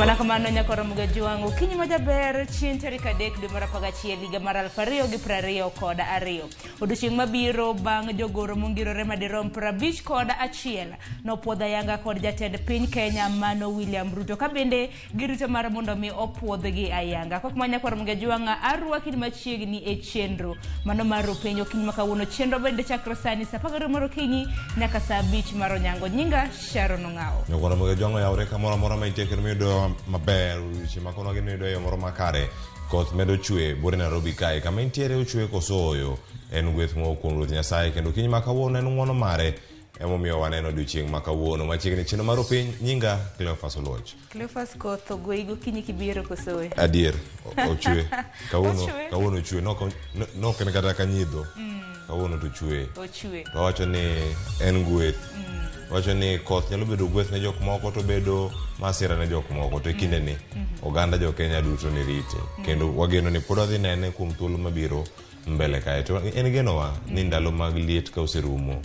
Mana kamano nyakoro mugaji wangu kinyi majaber chien tarik 3 dwe mar 11 higa mar 2022. Odiochieng' mabiro bang' jogoro mongirore madirom 51 nopuodho ayanga kod jatend piny Kenya Mano William Ruto ka bende girito mar mondo mi opuodhgi ayanga. Kok manyakoro mugaji wanga arwaki machiegni e chenro mano mar penjo kinyi makawuono chenro bende chakre sani sa 12 mar okinyi nyaka saa 5 mar onyango. Nyinga Sharon Ngao. Nyakoro mugaji wanga yaure kamoro moro ma itekero mido maber chima kono gino ido yo moro makare koth medo chwe bore Nairobi kae kama intiere uchwe kosoyo en gweth mo kuom Ruoth Nyasaye kendo kinyi makawuono en ng'wono mare emomiyo waneno odiochieng' makawuono machiegni chino mar piny. Nyinga Cleophas Oloch. Cleophas koth ogoigo kinyi kibiro kosoyo adier ochwe kawuono ochwe no ken kata kanyidho kawuono to chwe to wacho ni en gweth wacho ni koth nyalo bedo gweth ne jok moko to bedo masira ne jok moko to kinde ni oganda jo Kenya duto ni rite kendo wageno ni pod wadhi nene kuom thuolo mabiro mbele kae to en genowa ni ndalo mag liet ka oserumo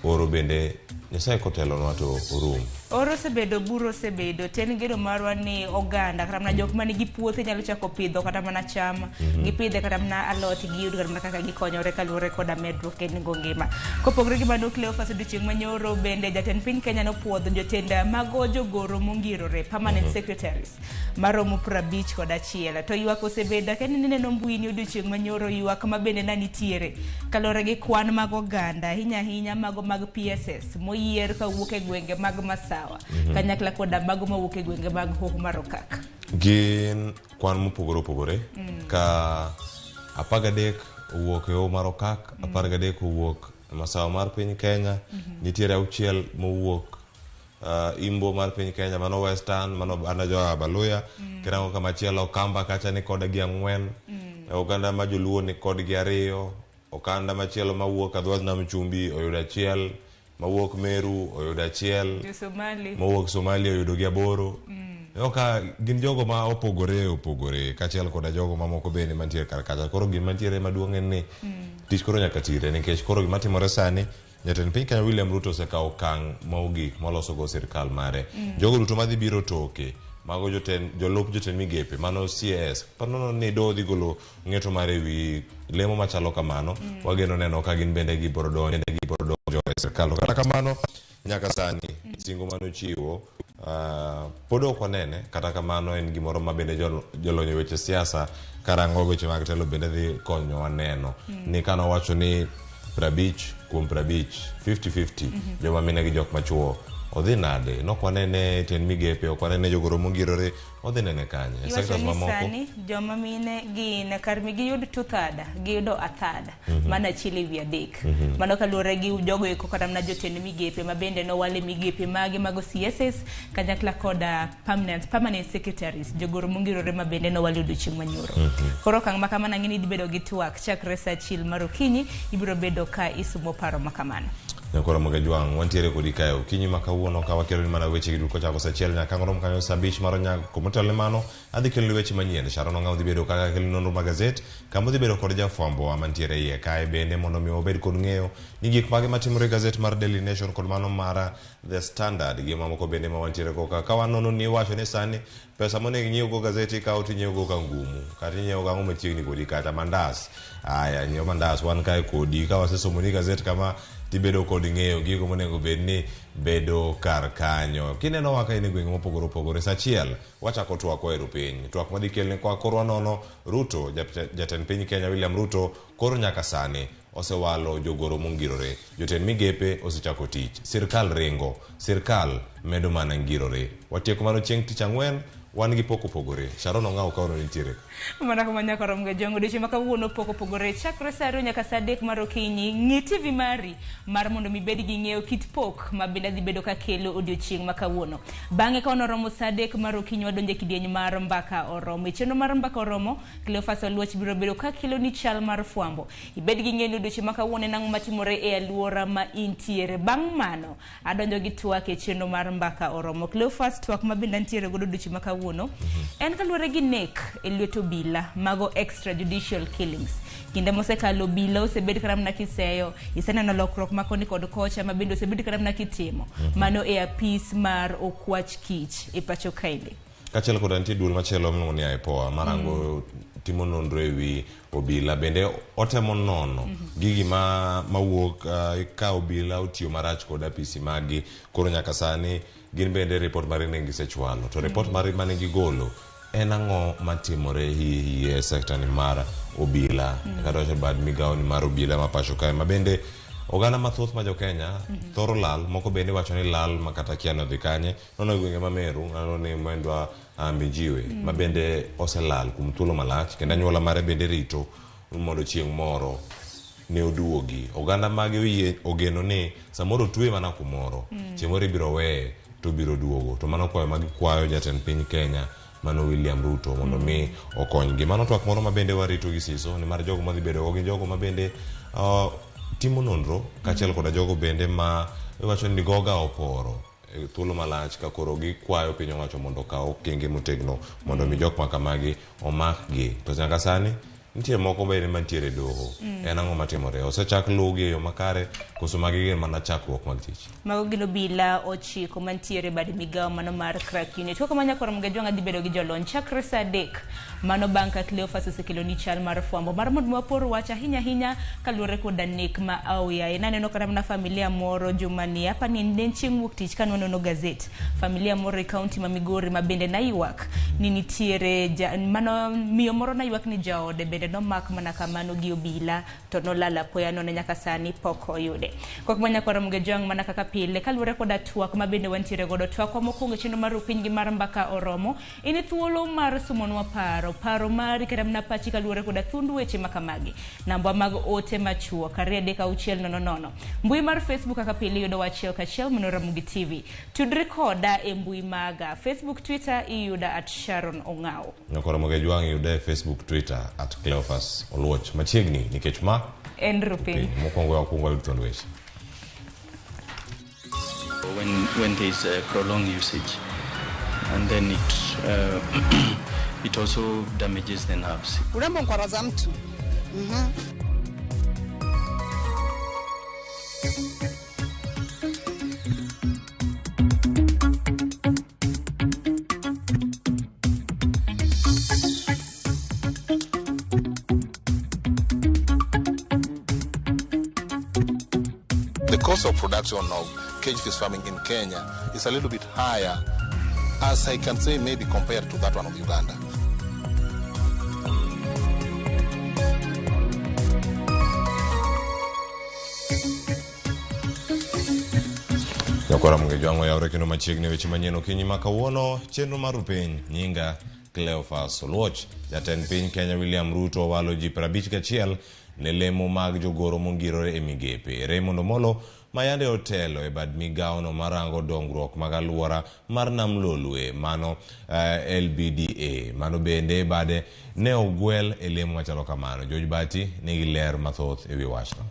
oro bende Nyasaye kotelonwa to orum. Oro sebedo buro sebedo ten geno marwa ni oganda kata mana jok mani gi puothe nyalo chako pidho kata mana cham gipidhe kata mana alot giyud kata mana kaka gikonyore kaluwore koda medruok e nengo ngima. Kopogore gi mano Cleophas odiochieng' manyoro bende jatend piny Kenya nopuodho jotend mago jogoro mongirore permanent secretaries maromo 51 to ywak osebedo ka neno mbui ni odiochieng' manyoro ywak ma bende nanitiere kaluwore gi kwan mag oganda hinya mago mag PSS moyier ka wuok e gwenge mag Masawa kanyakla koda mago mawuok e gwenge mag Hoho mar Okak. Gin kwan mopogore ka 13 owuok e Hoho mar Okak 13 owuok Masawa mar piny Kenya nitiere 6 mowuok Imbo mar piny Kenya mano Western mano bana jo Abaluya kirango kama chielo Kamba kacha ni kod gi 4 oganda ma joluo ni kod gi 2 okanda machielo mawuok Adhwath Nam Chumbi oyudo 1 mawuok Meru oyudo 1 mawuok Somalia oyudo gi 8 Yoka gin jogo ma opogore kachiel koda jogo mamoko bende mantiere kar kacha koro gin mantiere maduong' en ni tich koro nyaka tire nikech koro gima timore sani jatend piny Kenya William Ruto osekawo okang' mogik moloso go sirkal mare jogo duto madhi biro toke mago jolup jotend migepe mano CS panono ni dodhi golo ng'eto mare wi lemo machalo kamano wageno neno ka gin bende gibiro donjo e sirkal kata kamano nyaka sani singo mano chiwo pod ok wanene kata kamano en gimoro ma bende jolony weche siasa karango weche mag telo bende dhi konyo waneno ni kano wacho ni 50 kuom 50 joma mine gi jok machuo odhi nade nok wanene ten migepe ok wanene jogoro mongirore odhi nene kanye sectors mamoko sani joma mine gin karmi giyud tuthada giyudo athada mana chile wi adek mano kaluwore gi jogo eko kata mana jotend migepe ma bende no wale migepe magi mago CSS kanyakla koda permanent secretaries jogoro mongirore ma bende no wale odiochieng' manyoro koro kang' makamana ng'ini dibedo gi twak chakre saa 1 mar okinyi ibiro bedo ka isumo paro makamano. Nyakoro mugaji wang wantiere kodi kayo kinyi makawuono ka wakero ni mana weche giduko chako sa 1 nyaka ngorom kanyo sa 5 mar onyango komotele mano adhi kelo weche manyien Sharon Ngao dhi bedo kaka kelo nonro magazet kama dhi bedo kod jafwambo mantiere iye kae bende mondo mi obed kod ng'eyo ni gik mage matimore gazet mar Daily Nation kod mano mara The Standard gi mamoko bende ma wantiere koka ka wanono ni wacho ni sani pesa mone nyiewo go gazeti ka otinyewo go ka ngumu kata nyiewo go machiegni kodi kata mandas aya nyiewo mandas wan kae kodi ka wasesomo ni gazet kama tibedo kod ng'eyo gigo monego bedni bedo kar kanyo kineno waka ine gwenge mopogore sa 1 wachako twak ero piny twak madhi kelne kwa korwa nono Ruto jatend piny Kenya William Ruto koro nyaka sani osewalo jogoro mongirore jotend migepe osechako tich sirkal ringo sirkal medo mana ngirore watieko mano chieng' tich ang'wen wan gi poko pogore Sharon Ngao ka oro nitiere mana kuma nyakoro mga jongo diche makawuono poko pogore chakre saa 2 nyaka saa 3 mar okinyi ng'i TV mari mar mondo mi bed gi ng'eyo kit pok ma bende dhi bedo ka kelo odiochieng' makawuono bang'e ka oromo saa 3 mar okinyi wadonje kidieny mar mbaka oromo chenro mar mbaka oromo Cleophas Oluoch biro bedo ka kelo ni chal mar fwambo ibed gi ng'eyo odiochieng' makawuono nang'o matimore e alwora ma intiere bang' mano adonjo gi twak e chenro mar mbaka oromo Cleophas twak ma bende ntiere godo odiochieng' makawuono en kaluwore gi nek e lweto bila mago extrajudicial killings kinde mosekalo bila osebed karamna kiseyo iseneno lokruok makoni kod kocha ma bende osebed karamna kitimo mano e apis mar okwach kich e pacho kaile kachiel kod nitie duol machielo miluongo ni IPOA marango timo nonro ewi obila bende otemo nono gigi mawuok ka obila otiyo marach kod apisi magi koro nyaka sani gin bende report mari ne gisechwalo to report mari mane gigolo en ang'o matimore e sekta ni mar obila kata bad migawo ni mar obila ma pacho kae ma bende oganda mathoth ma jo Kenya thoro lal moko bende wacho ni lal makata kiano dhi kanye nono gwenge ma Meru ng'ano ni mwendwa Mijiwe ma bende oselal kuom thuolo malach kendo anyuola mare bende rito mondo chieng' moro ne oduogi oganda magi ogeno ni samoro tuwe mana kumoro chieng' moro ibiro weye to biro duogo to mano kwayo magi kwayo jatend piny Kenya mano William Ruto mondo mi okonygi mano twak moro ma bende warito gi siso ni mar jogo madhi bedo gi jogo ma bende timo nonro kachiel koda jogo bende ma wacho ni goga oporo thuolo malach ka koro gi kwayo piny owacho mondo okaw okenge motegno mondo mi jok makamagi omakgi to nyaka sani nitie moko bende mantiere doho en ang'o matimore osechak lugi e yo makare koso magi gin mana chakruok mag tich mago gino obila 9 mantiere bad migawo mano mar crack unit koko manyakoro mgejwanga dhi bedo gi jolony chakre saa 3 mano bang' ka Cleophas osekelo ni chal mar fwambo mar mondo mwapor wach ahinya kaluwore koda nek ma aoyaye naneno kata mana familia moro jumani hapa ni chieng' wuok tich kanonono gazet familia moro e kaunti ma Migori ma bende naywak ni nitiere mano miyo moro naywak ni jaode bende nomak mana kamano gi obila to nolala poya none nyaka sani pok oyude kok manyakoro mgejwang mana kaka pile kaluwore koda twak ma bende wantiere godo twak mokwongo chendo mar piny gi mar mbaka oromo ini thuolo mar sumonwa paro mari kata mna pachi kaluwore koda thundu weche makamagi namba mag ote machuo kariede ka uchiel nono mbui mar Facebook kaka pile yudo wachiel kachiel mano RAMOGI TV tudre koda e mbui maga Facebook Twitter iyuda @Sharon Ongao nyakoro mgejwang yuda e Facebook Twitter @Cleophas Oluoch machiegni nikech ma en rupiny mokwongo yudo thundu weche when there is prolonged usage and then it also damages the nerves. Urembo mkwaraza mtu. The cost of production of cage fish farming in Kenya is a little bit higher, as I can say, maybe compared to that one of Uganda. Nyakora mgejwango yaure kendo machiegni weche manyien okinyi makawuono chenro mar piny nyinga Cleophas Oluoch jatend piny Kenya William Ruto walo ji 51 ne lemo mag jogoro mongirore e migepe Raymond Omolo mayande otelo e bad migawo no marango dongruok mag aluora mar nam lolwe mano LBDA mano bende bade ne ogwel e lemo machalo kamano George Bati nigi ler mathoth e wi wachno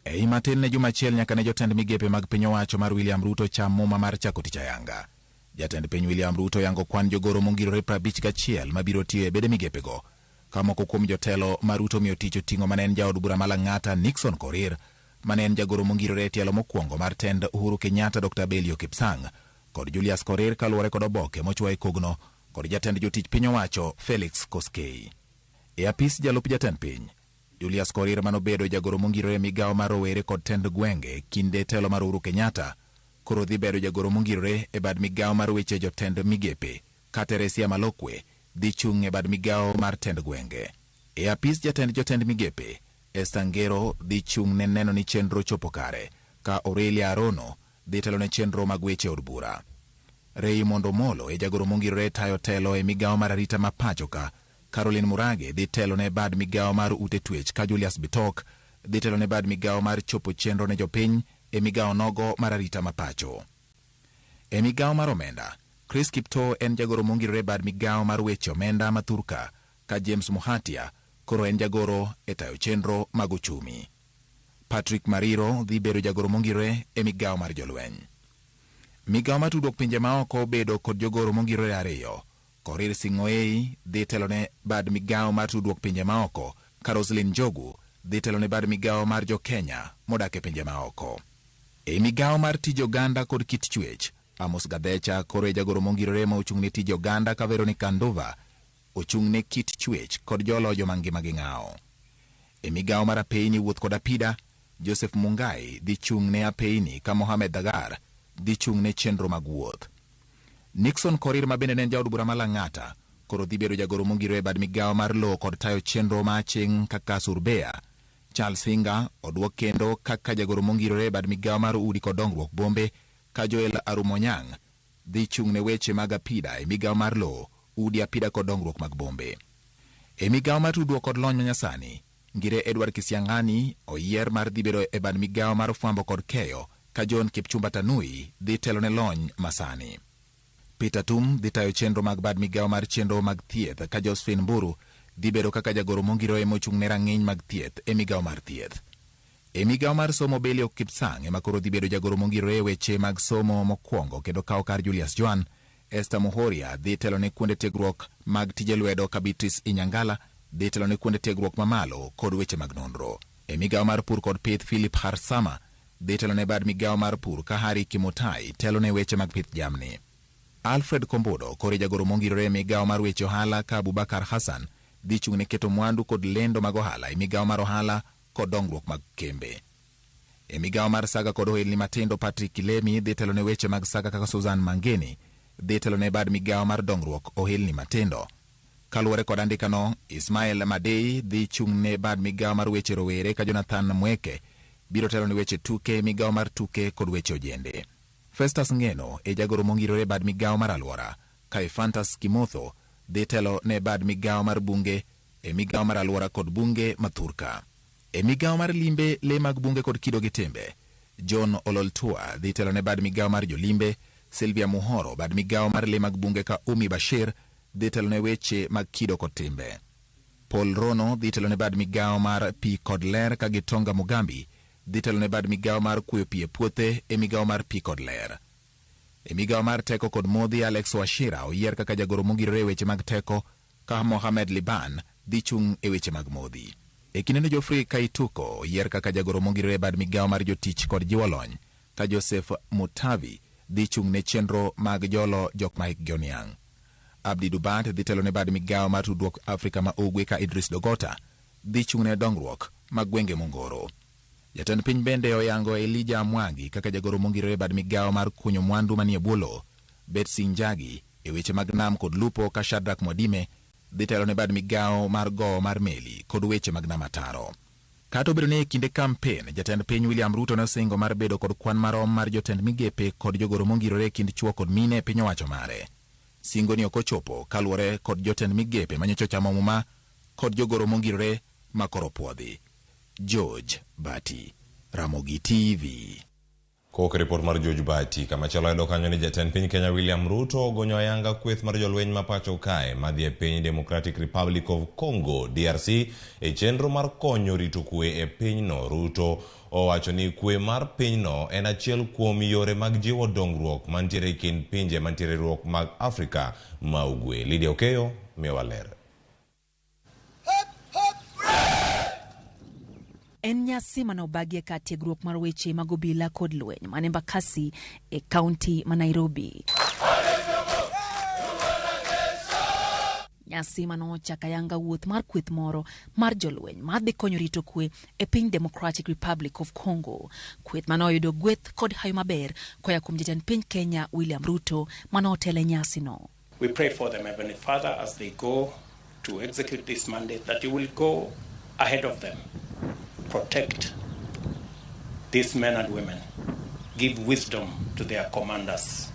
Ei matin ne jumachiel nyaka ne jotend migepe mag piny owacho mar William Ruto cham muma mar chako tich ayanga. Jatend piny William Ruto yango kwan jogoro mongirore 51 mabiro tiyo e bede migepe go. Kamoko kuom jotelo ma Ruto miyo tich oting'o manen jaod bura malang'ata Nixon Korir, manen jagoro mongirore e tielo mokwongo mar tend Uhuru Kenyatta Dr. Belio Kipsang, kod Julius Korir kaluwore kod oboke mochwa e kogno, kod jatend jotich piny owacho Felix Koskei. E apis jalup jatend piny, Julius Korir manobedo jagoro mongirore migawo mar rowere kod tend gwenge kinde telo mar Uhuru Kenyatta, koro dhi bedo jagoro mongirore e bad migawo mar weche jotend migepe, ka Teresia Malokwe dhi chung' e bad migawo mar tend gwenge. E apis jotend migepe, Esther Ngero dhi chung' ne neno ni chenro chopo kare, ka Aurelia Arono dhi telo ne chenro mag weche od bura. Raymond Omolo e jagoro mongirore tayo telo e migawo mar arita ma pacho ka, Caroline Murage dhi telo ne bad migawo mar ute twech ka Julius Bitok dhi telo ne bad migawo mar chopo chenro ne jopiny e migawo nogo mar arita ma pacho. E migawo mar omenda, Chris Kipto en jagoro mongirore bad migawo mar weche omenda ma Thurka ka James Muhatia koro en jagoro e tayo chenro mag uchumi. Patrick Mariro dhi bedo jagoro mongirore e migawo mar jolweny. Migawo ma tudruok pinje maoko bedo kod jogoro mongirore ariyo. Korir Sing'oei dhi telo ne bad migawo mar tudruok pinje maoko, ka Roslyn Jogu dhi telo ne bad migawo mar jo Kenya modak e pinje maoko. E migawo mar tij oganda kod kit chwech, Amos Gadecha koro e jagoro mongirore ma ochung'ne tije oganda ka Veronica Nduva ochung'ne kit chwech kod jolo joma ngima gi ng'ao. E migawo mar apeyni wuoth kod apida, Joseph Mungai dhi chung'ne apeyni ka Mohamed Dagar dhi chung'ne chenro mag wuoth. Nixon Korir ma bende ne en jaod bura ma Lang'ata koro dhi bedo jagoro mongirore e bad migawo mar lowo kod tayo chenro ma aching' kaka Surbea. Charles Finga odwok kendo kaka jagoro mongirore e bad migawo mar udi kod dongruok bombe ka Joel Arumonyang dhi chung'ne weche mag apida e migawo mar lowo, udi, apida kod dongruok mag bombe. E migawo mar tudruok kod lony manyasani, ngire Edward Kisiang'ani oyier mar dhi bedo e bad migawo mar fwambo kod keyo ka John Kipchumba Tanui dhi telo ne lony masani. Peter Tum dhi tayo chenro mag bad migawo mar chenro mag thieth ka Josephine Mburu dhi bedo kaka jagoro mongirore mochung'ne rang'iny mag thieth e migawo mar thieth. E migawo mar somo, Belio Kipsang ema koro dhi bedo jagoro mongirore e weche mag somo mokwongo kendo kawo kar Julius Joan. Esther Muhoria dhi telo ne kuonde tiegruok mag tije lwedo ka Beatrice Inyangala dhi telo ne kuonde tiegruok mamalo kod weche mag nonro. E migawo mar pur kod pith, Philip Harsama dhi telo ne bad migawo mar pur ka Hari Kimutai telo ne weche mag pith jamni. Alfred Kombodo koro jagoro mongirore e migawo mar weche ohala ka Abubakar Hassan dhi chung'ne keto mwandu kod lendo mag ohala e migawo mar ohala kod dongruok mag kembe. E migawo mar saga kod ohelni matindo, Patrick Kilemi dhi telo ne weche mag saga kaka Susan Mangeni dhi telo ne bad migawo mar dongruok ohelni matindo. Kaluwore kod andikano, Ismael Madei dhi chung'ne bad migawo mar weche rowere ka Jonathan Mweke biro telo ne weche tuke, migawo mar tuke kod weche ojende. Festus Ngeno e jagoro mongirore bad migawo mar alwora ka Efantas Kimotho dhi telo ne bad migawo mar bunge e migawo mar alwora kod bunge mathurka. E migawo mar limbe, le mag bunge kod kido gi timbe, John Ololtua dhi telo ne bad migawo mar jolimbe. Silvia Muhoro bad migawo mar le mag bunge ka Umi Bashir dhi telo ne weche mag kido kod timbe. Paul Rono dhi telo ne bad migawo mar pi kod ler ka Gitonga Mugambi dhi telo ne bad migawo mar kuyo pi e puothe e migawo mar pi kod ler. E migawo mar teko kod modhi, Alex Washira oyier kaka jagoro mongirore e weche mag teko ka Mohamed Liban dhi chung' e weche mag modhi. E kinene, Geoffrey Kaituko oyier kaka jagoro mongirore e bad migawo mar jotich kod jiwo lony ka Joseph Mutavi dhi chung' ne chenro mag jolo jok ma hikgi oniang'. Abdi Dubat dhi telo ne bad migawo mar tudruok Afrika ma ugwe ka Idris Dogota dhi chung' ne dongruok mag gwenge mongoro. Jatend piny bende oyango Elijah Mwangi kaka jagoro mongirore e bad migawo mar kunyo mwandu manie bwolo. Betsy Njagi e weche mag nam kod lupo ka Shadrack Mwadime dhi telo ne bad migawo mar gowo mar meli kod weche mag nam ataro. Kata obedo ni e kinde kampen, jatend piny William Ruto nosingo mar bedo kod kwan marom mar jotend migepe kod jogoro mongirore e kind chwo kod mine e piny owacho mare. Singo ni ok ochopo kaluwore kod jotend migepe manyocha chamo muma kod jogoro mongirore ma koro puodhi. George Bati, Ramogi TV. Kok report mar George Bati. Kama chalo edo kanyo ni jatend piny Kenya William Ruto gonyo ayanga kweth mar jolweny mapacho kae madhi e piny Democratic Republic of Congo DRC e chenro mar konyo rito kwe e pinyno. Ruto owacho ni kwe mar pinyno en achiel kuom yore mag jiwo dongruok mantiere kind pinje mantiere ruok mag Afrika ma ugwe. Lydia Okeyo miyo waler. En nyasi manobagie ka tiegruok mar weche mag obila kod lweny mane Embakasi e kaunti ma Nairobi. Nyasi manochaka yanga wuoth mar kweth moro mar jolweny madhi konyo rito kwe e piny Democratic Republic of Congo. Kweth manoyudo gweth kod hayo maber koya kuom jatend piny Kenya William Ruto manotele nyasi no. We pray for them, Heavenly Father, as they go to execute this mandate, that you will go ahead of them. Protect these men and women. Give wisdom to their commanders.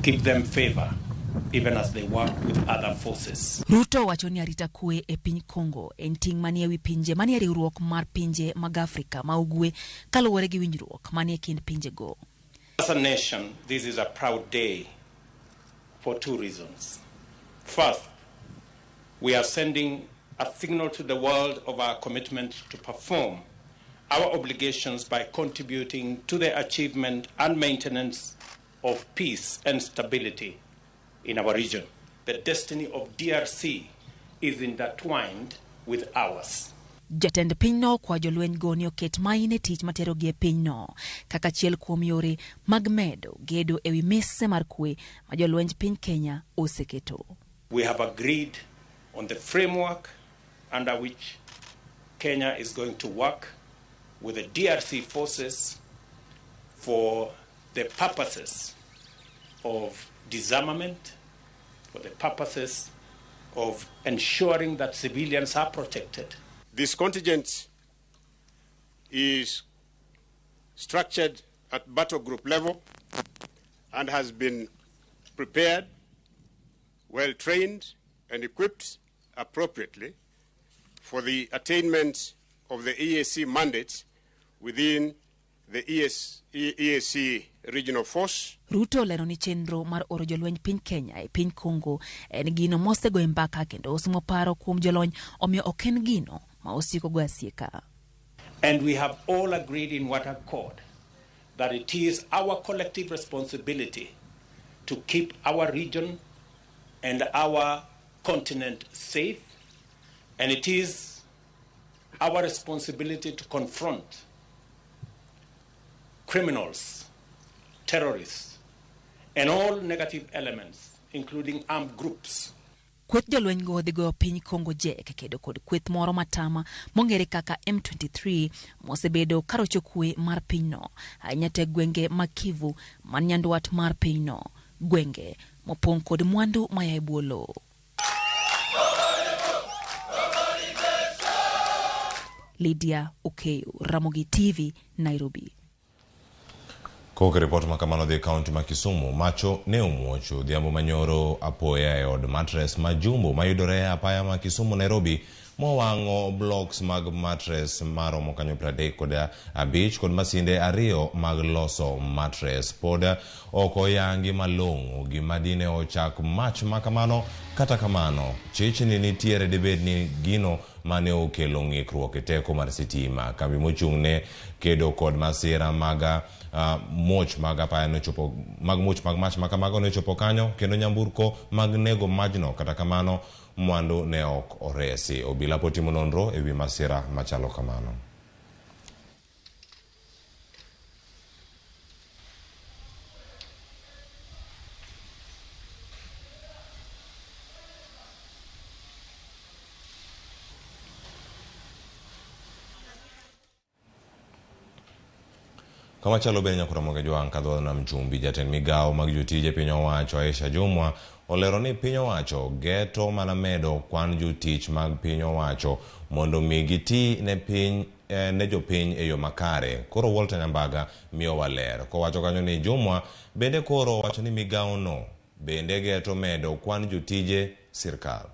Give them favor even as they work with other forces. Ruto wacho ni arita kwe e piny Congo en ting' manie wi pinje manie riwruok mar pinje mag Afrika ma ugwe kaluwore gi winjruok manie kind pinje go. As a nation, this is a proud day for two reasons. First, we are sending a signal to the world of our commitment to perform our obligations by contributing to the achievement and maintenance of peace and stability in our region. The destiny of DRC is intertwined with ours. Jatend pinyno kwa jolweny goni oket maine tich matero gie pinyno kaka chiel kuom yore mag medo gedo ewi mise mar kwe ma jolwenj piny Kenya oseketo. We have agreed on the framework under which Kenya is going to work with the DRC forces for the purposes of disarmament, for the purposes of ensuring that civilians are protected. This contingent is structured at battle group level and has been prepared, well trained and equipped appropriately for the attainment of the EAC mandate within the EAC regional force. Ruto lero ni chenro mar oro jolweny piny Kenya e piny Congo en gino mosego e mbaka kendo osimo paro kuom jolony omiyo ok en gino ma osiko go asieka. And we have all agreed in what accord that it is our collective responsibility to keep our region and our continent safe, and it is our responsibility to confront criminals, terrorists, and all negative elements, including armed groups. Kweth jolweny go dhi goyo piny Congo jek kedo kod kweth moro matama mong'ere kaka M23 mosebedo karocho kwe mar pinyno ahinya te gwenge mag Kivu man nyandwat mar pinyno, gwenge mopong' kod mwandu maya e bwo lowo. Lydia Okeyo, Ramogi TV, Nairobi. Koke report makamano dhi kaunti ma Kisumu, macho ne omuocho dhiambo manyoro apoya e od mattress majumbo mayudore apaya ma Kisumu Nairobi mowang'o blocks mag mattress maromo kanyo 35 kod masinde 2 mag loso mattress. Pod ok oyangi malong'o gima dine ochak mach makamano, kata kamano chich ni nitiere debed ni gino mane okelo ng'ikruok e teko mar sitima. Kambi mochung' ne kedo kod masira maga moch mag apaya nochopo mag moch mag mach makamago nochopo kanyo, kendo nyamburko mag nego majno, kata kamano mwandu ne ok oresi. Obila potimo nonro ewi masira machalo kamano. Kama chalo benya kuramoge joang kadho na mchumbi jatend migao mag jotije piny owacho Aisha Jumwa olero ni piny owacho geto mana medo kwan jotich mag piny owacho mondo migiti ne piny ne jopiny e yo makare. Koro Walter Nyambaga miyo waler kowacho kanyo ni Jumwa bende koro wacho ni migao no bende geto medo kwan jotije sirkal.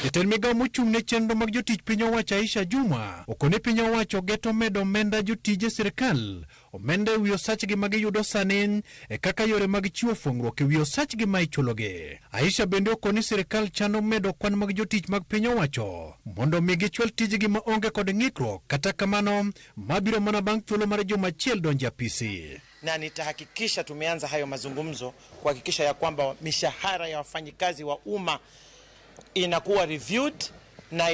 Jatend migao mochung' ne chenro mag jotich piny owacho Aisha Jumwa okone piny owacho geto medo omenda jotije sirkal, omenda ewi osachgi ma giyudo sani e kaka yore mag chiwo fuong'ruok ewi osachgi ma ichulogi. Aisha bende okoni sirkal chano medo kwan mag jotich mag piny owacho mondo mi gichwal tijgi ma onge kod ng'ikruok, kata kamano mabiro mana bang' thuolo mar juma achiel donjo apisi. Na nitahakikisha tumeanza hayo mazungumzo kuhakikisha ya kwamba mishahara ya wafanyikazi wa umma inakuwa reviewed na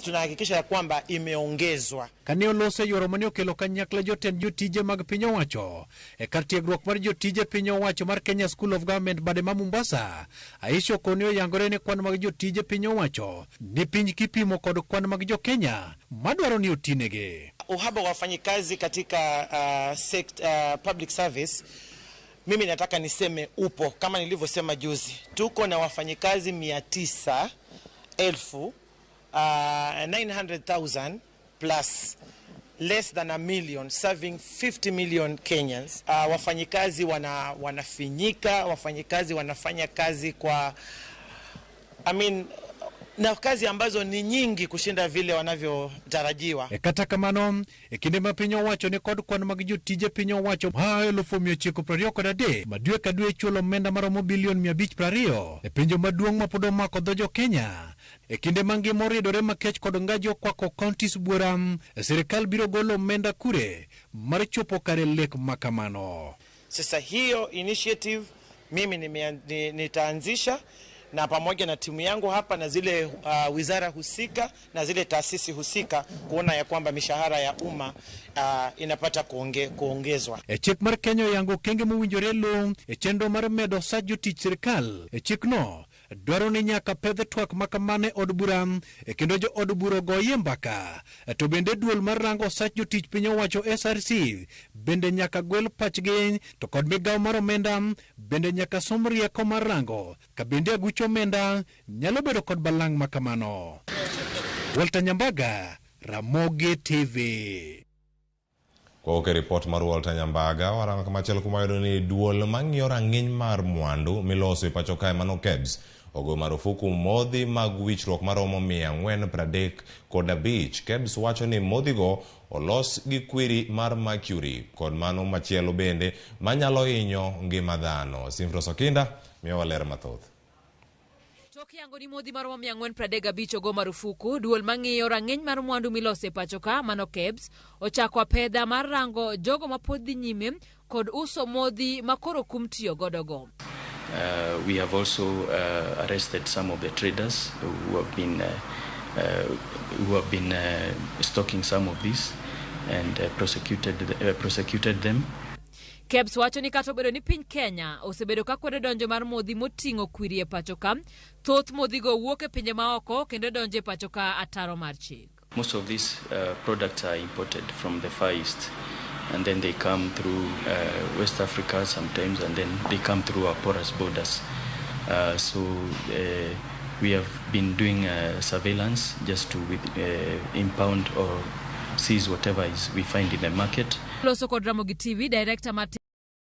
tunahakikisha ya kwamba imeongezwa. Kanyo lose yoro mane okelo kanyakla jotend jotije mag piny owacho e kar tiegruok mar jotije piny owacho mar Kenya School of Government bade ma Mombasa. Aisha konyo yangore ne kwan mag jotije piny owacho ni piny kipimo kod kwan mag jo Kenya madwaro ni otinege. Uhaba wa wafanyikazi katika public service, mimi nataka niseme upo. Kama nilivyosema juzi, tuko na wafanyikazi 900,000 900,000 plus less than a million serving 50 million Kenyans. Wafanyikazi wanafinyika, wafanyikazi wanafanya kazi kwa na kazi ambazo ni nyingi kushinda vile wanavyotarajiwa. Kata kamano kinde ma piny owacho ni kod kwan mag jotije piny owacho 1923 madwe ka dwe chulo omenda maromo bilion 520 e pinjo maduong' ma pod omako dho jo Kenya. E kinde mangima oridore makech kod ngajo kwako counties buoram, serikal biro golo omenda kure mar chopo kare lek makamano. Sasa hiyo initiative mimi nitaanzisha na pamoja na timu yangu hapa na zile wizara husika na zile taasisi husika kuona ya kwamba mishahara ya umma inapata kuongezwa. Chik mar Kenya yango kenge mowinjore long chenro mar medo sach jotich sirkal. Chikno dwaro ni nyaka pedh twak makamane od bura kendo jo od bura goye mbaka. To bende duol mar rango sach jotich piny owacho SRC bende nyaka gwel pachgi, to kod migawo mar omenda bende nyaka som rieko mar rango ka bende aguch omenda nyalo bedo kod balang' makamano. Walter Nyambaga, Ramogi TV. Koke report mar Walter Nyambaga, warango kamachielo kuma yudo ni duol mang'iyo rang'iny mar mwandu miloso e pacho kae mano KEBS ogo marufuku modhi mag wichruok maromo 435. KEBS wacho ni modhigo olos gi kwiri mar mercury kod mano machielo bende manyalo hinyo ngima dhano. Simfros Okinda miyo waler mathoth. Tok yango ni modhi maromo 435 ogo marufuku, duol mang'iyo rang'iny mar mwandu milose e pacho ka mano KEBS ochako apedha mar rango jogo mapod dhi nyime kod uso modhi makoro kum tiyo godogo. We have also arrested some of the traders who have been stocking some of these and prosecuted them. KEBS wacho ni kata obedo ni piny Kenya osebedo ka kwedo donjo mar modhi moting'o kwiri e pacho ka, thoth modhigo wuok e pinje maoko kendo donjo e pacho ka ataro mar chik. Most of these products are imported from the Far East, and then they come through West Africa sometimes, and then they come through our porous borders. So we have been doing surveillance just to impound or seize whatever we find in the market. Loso kod RAMOGI TV, Director Martin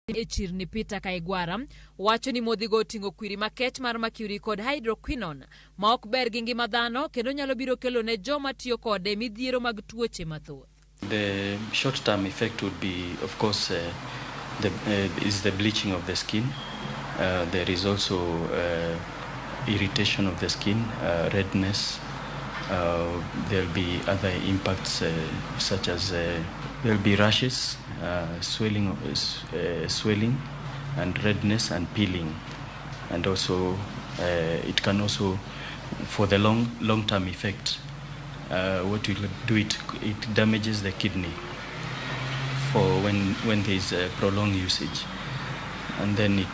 Echirni Peter Kaigwara wacho ni modhigo oting'o kwiri makech mar mercury kod hydroquinone ma ok ber gi ngima dhano kendo nyalo biro kelo ne joma tiyo kode midhiero mag tuoche mathoth. The short-term effect would be, of course, is the bleaching of the skin. There is also irritation of the skin, redness. There'll be other impacts such as there'll be rashes, swelling and redness and peeling. And also it can also, for the long-term effect, what it will do, it damages the kidney for when there is prolonged usage, and then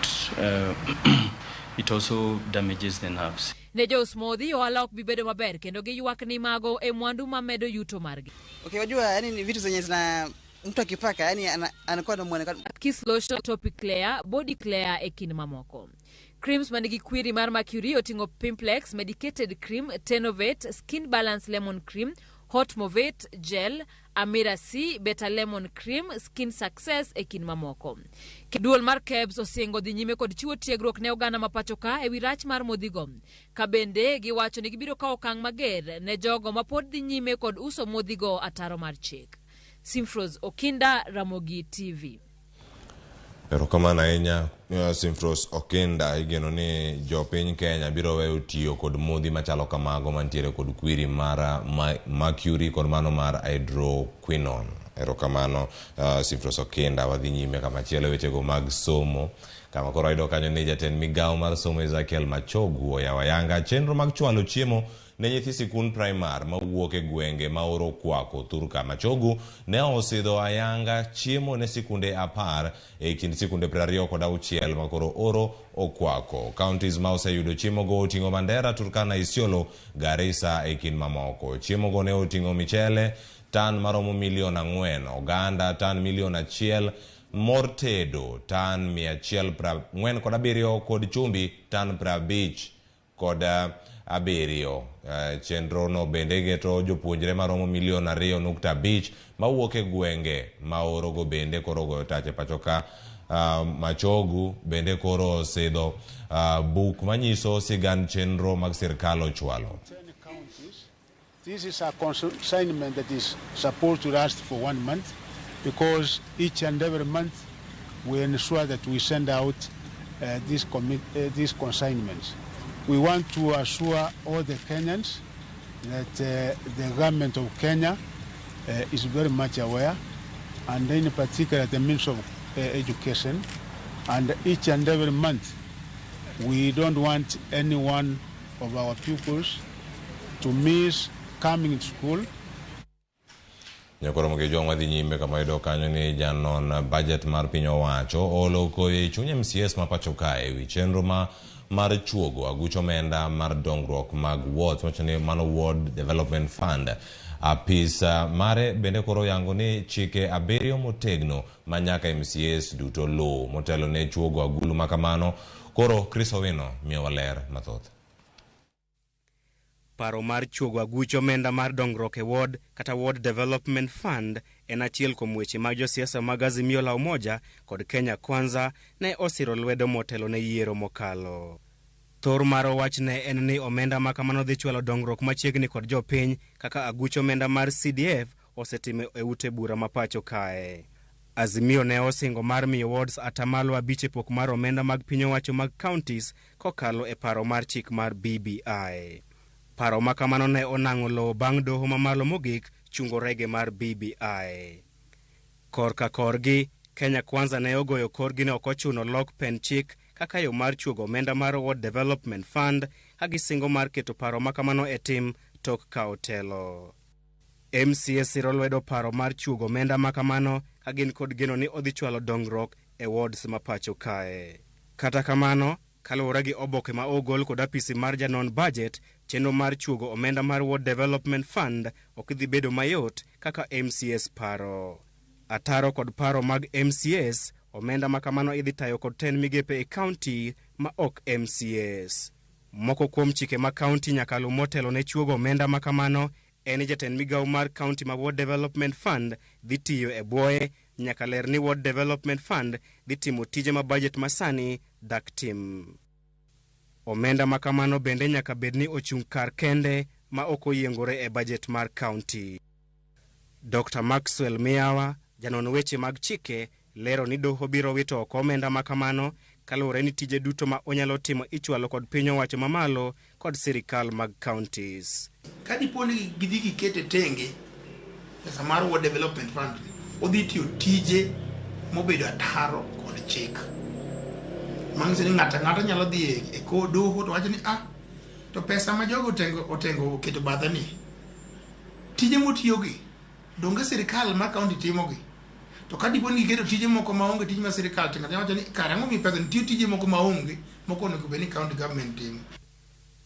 it also damages the nerves. Ne jos modhi ohala ok bibedo maber kendo giywak ni mago e mwandu mamedo yuto margi. Okay, wajua yani ni vitu zenye zina mtu akipaka yani anakuwa na muonekano. Kiss lotion, topic clear, body clear e kin mamoko. Creams manigi kwiri mar mercury oting'o Pimplex, medicated cream, Tenovate, skin balance lemon cream, hot movate gel, Amira C, beta lemon cream, skin success e kin mamoko. Duol mar KEBS osingo dhi nyime kod chiwo tiegruok ne oganda mapacho ka ewi rach mar modhigo. Ka bende giwacho ni gibiro kawo okang' mager ne jogo mapod dhi nyime kod uso modhigo ataro mar chik. Simfros Okinda, Ramogi TV. Erokamano ahinya Simfros Okinda. Igeno ni jopiny Kenya biro weyo tiyo kod modhi machalo kamago mantiere kod kwiri mar mercury kod mano mar hydroquinone. Erokamano Simfros Okinda. Wadhi nyime kamachielo wechego mag somo. Kama koro ayudo kanyo ni jatend migawo mar somo Ezekiel Machogu oyawo ayanga chenro mag chwalo chiemo ne nyithi sikund primar mawuok e gwenge ma oro kwako. Thurka Machogu ne osidho ayanga chiemo ne sikunde 10 e kind sikunde 26 ma koro oro okwako. Counties ma oseyudo chiemo go oting'o Mandera, Turkana, Isiolo, Garissa e kind mamoko. Chiemo go ne oting'o michele tan maromo 4 milion, oganda tan 1 milion, mor tedo tan 147 kod chumbi tan 50 kod abiriyo. Chenro no bende geto jopuonjre maromo 2.5 milion mawuok e gwenge ma oro go bende koro go tache pacho ka. Machogu bende koro osidho buk manyiso sigand chenro mag sirkal ochwalo. This is a consignment that is supposed to last for 1 month, because each and every month we ensure that we send out these consignments. We want to assure all the Kenyans that the government of Kenya is very much aware, and in particular the Ministry of Education, and each and every month We don't want any one of our pupils to miss coming to school. Nyakoro mge jong wadhi nyime kama yudo kanyo ni janon budget mar piny owacho oloko e chuny MCS ma pacho kae wi chenro mar chuogo agucho omenda mar dongruok mag wards machane mano Ward Development Fund. Apisa mare bende koro yango ni chike abirio motegno manyaka MCS duto lo motelo ne chuogo agulu makamano. Koro Chris Owino miyo waler mathoth. Paro mar chuogo agucho omenda mar dongruok e ward kata Ward Development Fund en achiel kuom weche mag josiasa mag Azimio la Umoja kod Kenya Kwanza ne osiro lwedo motelo ne yiero mokalo. Thor mar wach ne en ni omenda makamano dhi chwalo dongruok machiegni kod jopiny kaka agucho omenda mar CDF osetime e ute bura mapacho kae. Azimio ne osingo mar miyo wards atamalo 5 pok mar omenda mag piny owacho mag counties kokalo e paro mar chik mar BBI. Paro makamano ne onang'o lowo bang' doho mamalo mogik chungo rege mar BBI. Korka korgi, Kenya Kwanza ne ogoyo korgi ne okochuno lok pen chik kaka yo mar chuogo omenda mar Ward Development Fund kagisingo mar keto paro makamano e tim tok ka otelo. MCS siro lwedo paro mar chuogo omenda makamano kagin kod geno ni odhi chwalo dongruok e wards mapacho kae. Kata kamano, kaluwore gi oboke ma ogol kod apisi mar janon budget, chenro mar chuogo omenda mar Ward Development Fund ok dhi bedo mayot kaka MCS paro. Ataro kod paro mag MCS, omenda makamano idhi tayo kod 10 migepe e county ma ok MCS. Moko kuom chike ma county nyaka lu motelo ne chuogo omenda makamano en jatend migawo mar county ma Ward Development Fund dhi tiyo e bwoye nyaka ler ni Ward Development Fund dhi timo tije ma budget masani dak tim. Omenda makamano bende nyaka bedni ochung' kar kende ma ok oyiengore e budget mar county. Dr. Maxwell Miawa, janon weche mag chike, lero ni doho biro wito oko omenda makamano kaluwore ni tije duto ma onyalo timo ichwalo kod piny owacho mamalo kod sirikal mag counties. Kadiponi gidhi gikete tenge pesa mar Ward Development Fund odhi tiyo tije mobedo ataro kod chik. Mang'ise ni ng'ata nyalo dhi e doho to wacho ni to pesa ma jogo otengo keto badha ni tije motiyogi donge sirikal ma county timogi. To kadiponi giketo tije moko maonge tije ma sirikal timo wacho ni karang'o mi pesa nitie tije moko maonge moko onego bed ni county government timo.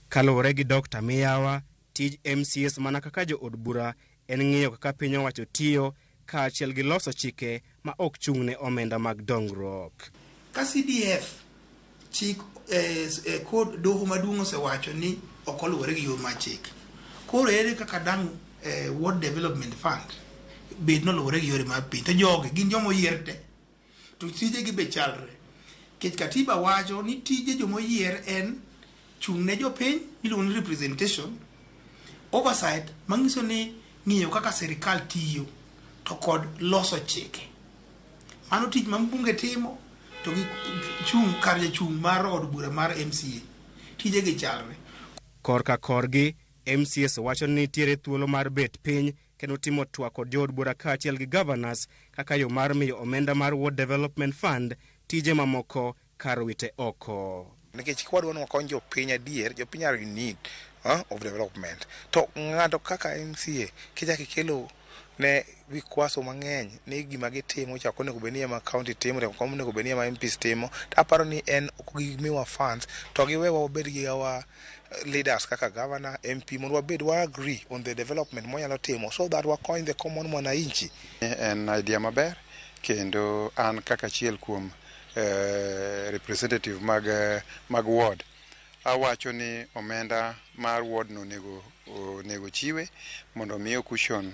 Kaluwore gi Dr. Miyawa, tij MCS mana kaka jo od bura en ng'iyo kaka piny owacho tiyo kaachiel gi loso chike ma ok chung' ne omenda mag dongruok. Ka CDF chik kod doho maduong' osewacho ni ok oluwore gi yo mar chik. Koro ere kaka dang' Ward Development Fund bed noluwore gi yore mar piny to jogi gin jomo yier te to tije gi be chalre. Kech katiba wacho ni tije jomo yier en chung' ne jopiny miluongo ni representation, oversight mang'iso ni ng'iyo kaka sirikal tiyo to kod loso chike. Mano tich ma mbunge timo to gi chung' kar jachung' mar od bura mar MCA tije gi chalre. Korka korgi, MCS wacho ni nitiere thuolo mar bet piny kendo timo twak kod jood bura kaachiel gi governors kaka yo mar miyo omenda mar Ward Development Fund tije mamoko kar wite oko. Nikech kwadwa ni wakony jopiny adier, jopiny are in need of development. To ng'ato kaka MCA kichaki kelo ne vikwaso mang'eny ni gima gitimo chako onego bedni ema county timo to onego bedni ema MPs timo. Aparo ni en ok gimiwa funds to giwewa wabed gi our leaders kaka governor, MP mondo wabed wa agree on the development monyalo timo so that wakony the common mwananchi. En idea maber kendo an kaka achiel kuom representative mag ward awacho ni omenda mar ward no nego chiwe mondo miyo cushion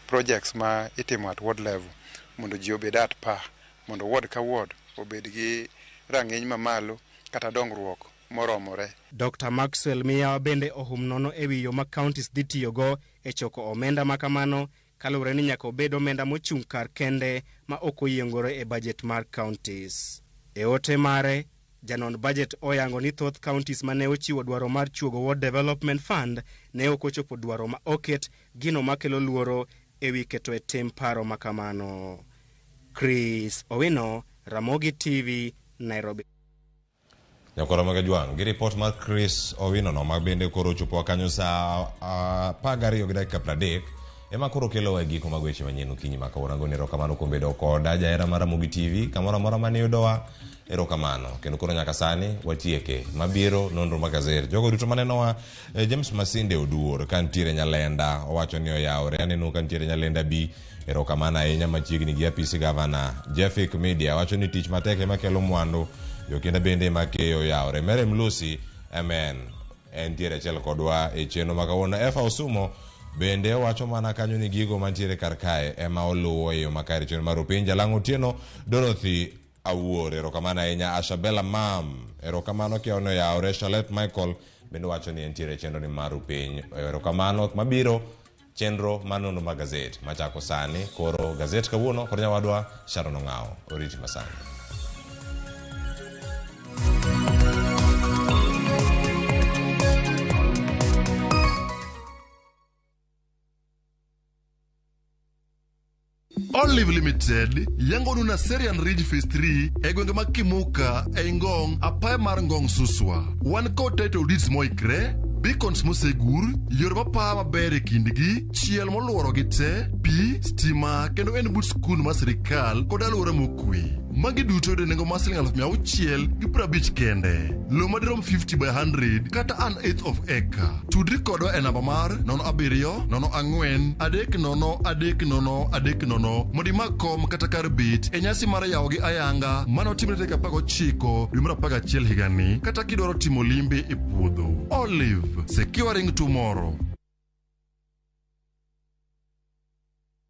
projects ma itimo at ward level mondo ji obed at par mondo ward ka ward obed gi rang'iny mamalo kata dongruok moromore. Dr. Maxwell Miyawa bende ohum nono e wi yo ma counties dhi tiyogo e choko omenda makamano kaluwore ni nyaka obed omenda mochung' kar kende ma ok oyiengore e budget mar counties. E ote mare, janon budget oyango ni thoth counties mane ochiwo dwaro mar chuogo Ward Development Fund ne ok ochopo dwaro ma oket gino makelo luoro e wi keto e tim paro makamano. Chris Owino, Ramogi TV, Nairobi. Nyakora magajwang gi report mar Chris Owino no mabende koro chopo kanyo sa 12:30 ema koro kelo wa giko magweche manyien okinyi makawuono. Ngone erokamano kuom bedo koda jaera mar RAMOGI TV kamoro amora mane yudowa. Erokamano kendo koro nyaka sani watieke mabiro nonro magazet jogo duto manenowa. James Masinde oduor kantiere Nyalenda owacho ni oyawre. Aneno kantiere Nyalenda B. Erokamano ahinya machiegni gi apisi gavana. Jeffik Media wacho ni tich matek ema kelo mwandu jokenda bende makeyo yawre. Merem Lucy amen entiere achiel kodwa e chenro makawuono. Efa Osumo bende wacho mana kanyo ni gigo mantiere kar kae ema oluwo e yo makare chenro mar Upiny. Jalang' Otieno Dorothy Awuor erokamano ahinya. Ashabella Mam erokamano kiaono yawre. Charlotte Michael bende wacho ni entiere chenro ni mar Upiny. Erokamano mabiro chenro manono magazet machako sani. Koro gazet kawuono kod nyawadwa Sharon Ong'ao oriti masani. Olive Limited yango na Serian Ridge Phase 3 e gwenge mag Kimuka e Ngong apaya mar Ngong Suswa. Wan kod title deeds moikre, beacons mosegur, yore mapaya maber e kindgi, chiel moluoro gi te, pi, stima kendo en but skul mar sirikal kod alwora mokwe. Magi duto yudo nengo mar Sh650 kende. Lo madirom 50 by 100 kata an 1/8 of acre. Tudri kodwa e namba mar 0704-30-30-30 modi mag kom kata kar bet e nyasi mar yawo gi ayanga manotimre tarik 19 dwe mar 11 higani, kata kidwaro timo limbe e puodho. Olive, securing tomorrow.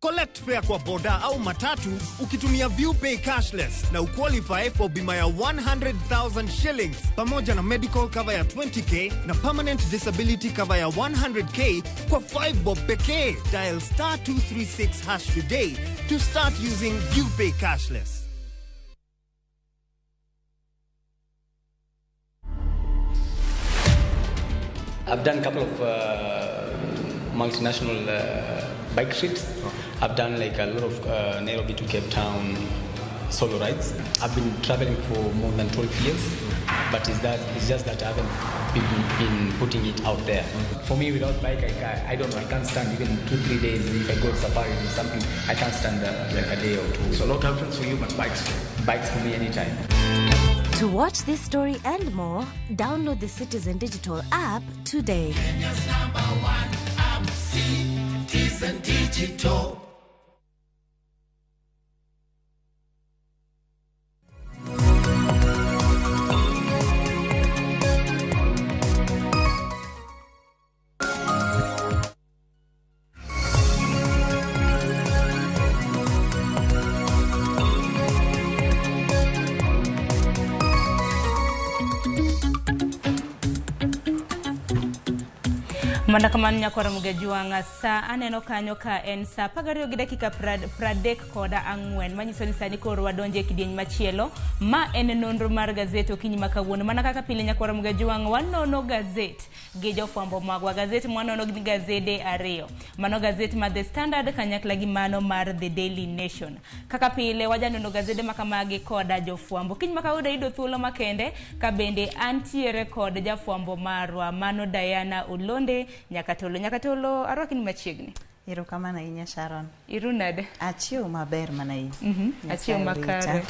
Collect fare kwa boda au matatu ukitumia ViewPay cashless na uqualify for bima ya 100,000 shillings pamoja na medical cover ya 20k na permanent disability cover ya 100k kwa 5 bob pekee. Dial *236# today to start using ViewPay cashless. I've done a couple of multinational bike trips. I've done like a lot of Nairobi to Cape Town solo rides. I've been traveling for more than 12 years, but it's just that I haven't been putting it out there. For me, without bike, I don't know, I can't stand even 2-3 days. If I go safari or something, I can't stand like a day or two. So a lot of difference for you, but bikes for me anytime. To watch this story and more, download the Citizen Digital app today. Kenya's #1 app, Citizen Digital. Mana kamano nyakora mugajwanga sa aneno kanyo ka en sa 12:34 manyiso ni sani koro wadonje kidieny machielo ma en nonro mar gazet okinyi makawuono. Mana kaka pile nyakora mugajwanga wanono gazet gi jofwambo magwa. Gazet mwanono gi gazede ariyo. Mano gazet ma The Standard kanyakla gi mano mar The Daily Nation. Kaka pile wajanono gazede makamagi koda jofwambo. Kinyi makawuono ido thuolo makende ka bende antiere kod jafwambo marwa mano Diana Ulonde. Nyakatolo arwaki ni machiegni. Erokamano ahinya Sharon. Irunade? Achiew maber mana hii. Achiew makare.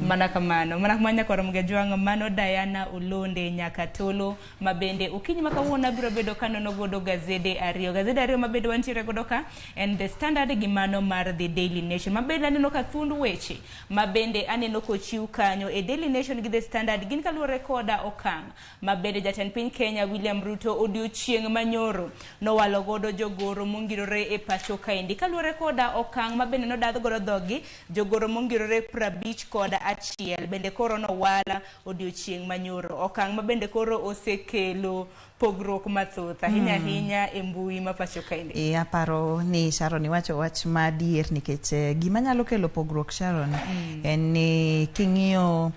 Mana kamano nyakora mugajwanga mano Diana Ulonde Nyakatolo mabende ukinyi makawuono biro bedo kanono godo gazede ariyo. Gazede ariyo mabende wantiere godo ka and The Standard gi mano mar The Daily Nation. Mabende aneno ka thund weche mabende aneno kochiw kanyo e Daily Nation gi The Standard gin kaluwore koda okang' mabende jatend piny Kenya William Ruto odiochieng' manyoro no walo godo jogoro mongirore e pacho kaendi kaluwore koda okang' mabende nodadh godo dhogi jogoro mongirore 50 koda achiel bende koro no wala odiochieng' manyoro. Okang' mabende koro osekelo pogruok mathoth ahinya e mbui ma pacho kaendi. Aparo ni Sharon iwacho wach madier nikech gima nyalo kelo pogruok Sharon en ni king'iyo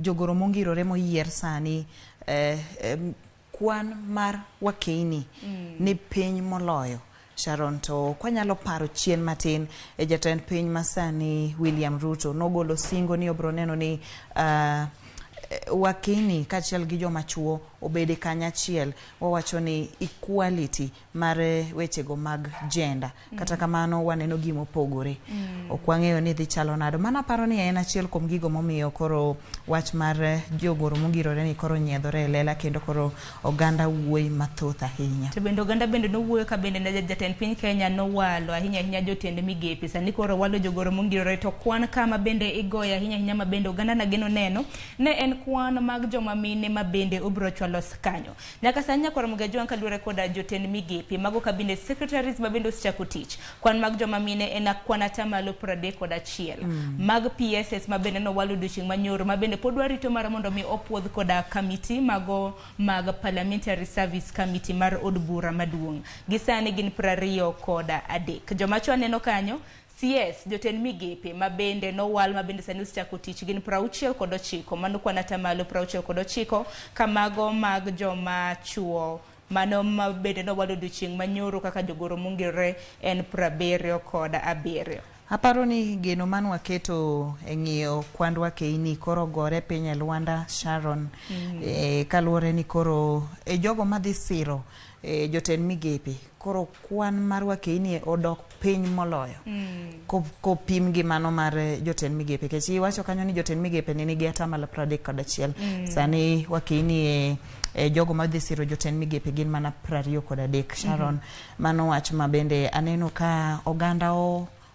jogoro mongirore moyier sani kwan mar wakeini ni piny moloyo Sharon. To kwanyalo paro chien matin e jatend piny masani William Ruto nogolo singo ni obro neno ni wakini kachiel gi joma chuo obede kanyachiel wawacho ni equality mar wechego mag gender kata kamano waneno gimo pogore okwang'eyo ni dhi chalo nado mana paro ni en achiel kuom gigo momiyo koro wach mar jogoro mongirore ni koro nyiedhore lela kendo koro oganda wuoyi mathoth ahinya. To bende oganda bende nowuoyo ka bende ne jatend piny Kenya nowalo ahinya jotend migepe sani koro walo jogoro mongirore to kwan kama bende igoya ahinya ma bende oganda na geno neno ne en kwan mag joma mine ma bende obro chwalo kanyo nyaka sanya koro mugajwan kalure koda jotend migepe mago cabinet secretaries ma bende osechako tich kwan mag joma mine en kwan atamalo 31 mag PSS ma bende no walo duching manyoro ma bende pod warito mar mondo mi opuodh koda committee mago mag parliamentary service committee mar od bura maduong' gisani gin 23 joma chwa neno kanyo CS jotend migepe ma bende no wal ma bende sani osechako tich gin 69 mano kwana tamalo 69 kamago mag joma chuo mano ma bende no walo duching manyoro kaka jogoro mongirore en 77. Aparo ni geno man waketo eng'iyo kwandwa keini koro gore piny e Luanda Sharon kaluore ni koro jogo madhi siro jotend migepe koro kwan marwa keini odok piny moloyo kopim gi mano mar jotend migepe kech iwacho kanyo ni jotend migepe ni nigi atamalo 31 sani wakeini jogo madhi siro jotend migepe gin mana 23 Sharon mano wach ma bende aneno ka oganda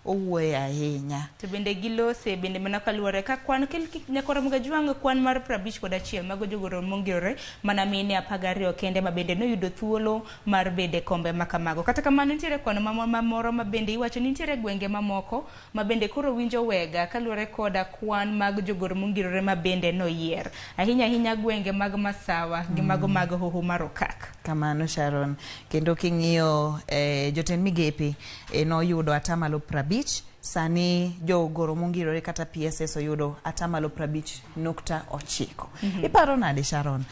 owuoyo ahinya to bende gilose bende mana kaluore ka kwan nyakora mugajwang kwan mar 51 mago jogoro mongirore mana mine 12 kende ma bende no yudo thuolo mar bede kombe makamago kata kamano nitiere kwan mamoro ma bende iwacho ni nitiere gwenge mamoko ma bende koro winjo wega kaluore koda kwan mag jogoro mongirore ma bende no yier ahinya gwenge mag Masawa gi mago mag Hoho Marokak kamano Sharon kendo king'iyo jotend migepe no yudo atamalo 50 sani jogoro mongirore kata PSS oyudo atamalo 50.9 iparo nade Sharon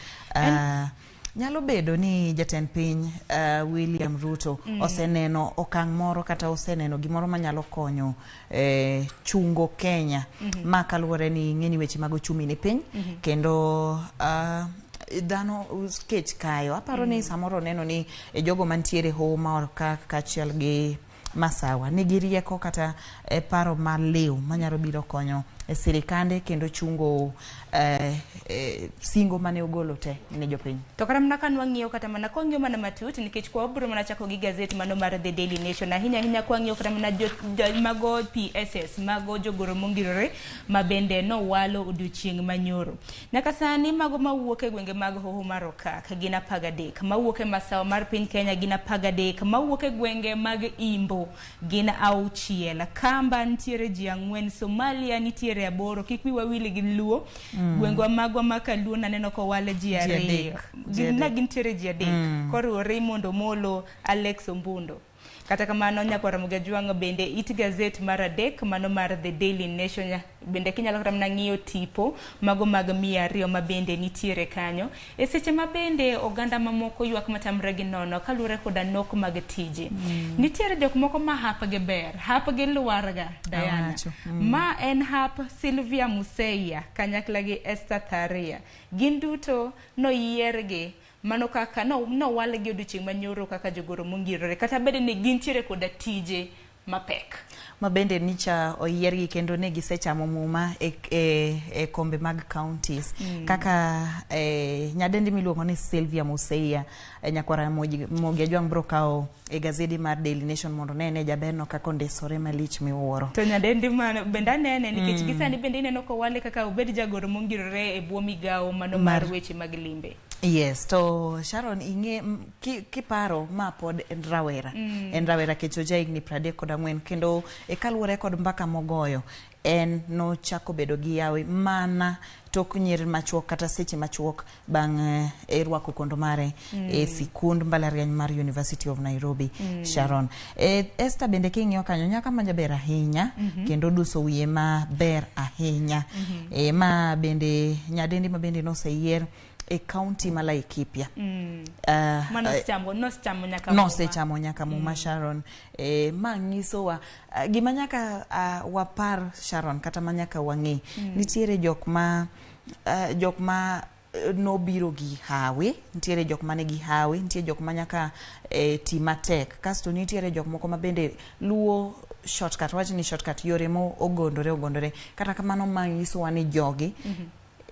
nyalo bedo ni jatend piny William Ruto oseneno okang' moro kata oseneno gimoro manyalo konyo chungo Kenya ma kaluore ni ng'eni weche mag ochumi ni piny kendo dhano kech kayo aparo ni samoro neno ni jogo mantiere Hoho Marokak kachiel gi Masawa nigi rieko kata paro maliw manyalo biro konyo sirikande kendo chungo singo mane ogolo te ne jopiny. To kara mana kan wang'iyo kata mana kwang'iyo mana matut nikech kwa obro mana chako gi gazeti mano mar The Daily Nation ahinya kwang'iyo kata mana mago PSS mago jogoro mongirore ma bende no walo odiochieng' manyoro. Nyaka sani mago mawuok e gwenge mag Hoho Marokak gin 13 mawuok e Masawa mar piny Kenya gin 13 mawuok e gwenge mag Imbo gin 6 Kamba nitiere ji 4 Somalia nitiere 8 kikwi wawili gi Luo gwengwa magwa makaluo naneno ko wale ji 3 na gintiere ji 3 koro Raymond Omolo Alex Ombundo kata kamano nyakora mugajwang bende it gazet mar adek mano mar The Daily Nation bende kinyalo kata mna ng'iyo tipo mago mag 200 ma bende nitiere kanyo e seche ma bende oganda mamoko ywak matamre gi nono kalure koda nok mag tije nitiere jok moko ma hapge ber hapge luwarga Diana ma en hap Sylvia Museia kanyakla gi Esther Tharia gin duto no yierge mano kaka no wale gi odiochieng' manyoro kaka jogoro mongirore kata bede ni gintiere koda tije mapek ma bende nicha oyiergi kendo ne gisechamo muma e kombe mag counties kaka nyadendi miluongo ni Sylvia Museia nyakwara mogi ajwang' bro kao e gazeti mar Daily Nation mondo nene jaberno kako ndesore malich miwuoro to nyadendi man benda nene nikech gisani bende ineno ko wale kaka obed jagoro mongirore e buo migao mano mar weche mag limbe. Yes, to Sharon inge kiparo ma pod en rawera kechoja igni 34 kendo e kaluore kod mbaka mogoyo en no chako bedo gi yawe mana tok nyier machuok kata seche machuok bang' rwako kondo mare e sikund mbalariany mar University of Nairobi Sharon Esther bende king'iyo kanyo nyaka ma jaber ahinya kendo duso wiye ma ber ahinya ma bende nyadendi ma bende no seyier e county mala Laikipia no se chamo nyaka muma Sharon ma nyiso wa gima nyaka wapar Sharon kata manyaka wang'e nitiere jok ma jok ma nobiro gi hawi, nitiere jok mane gi hawi, nitiere jok ma nyaka ti matek, kasto nitiere jok moko ma bende luwo shortcut, wach ni shortcut yore mo ogondore, kata kamano manyisowa ni jogi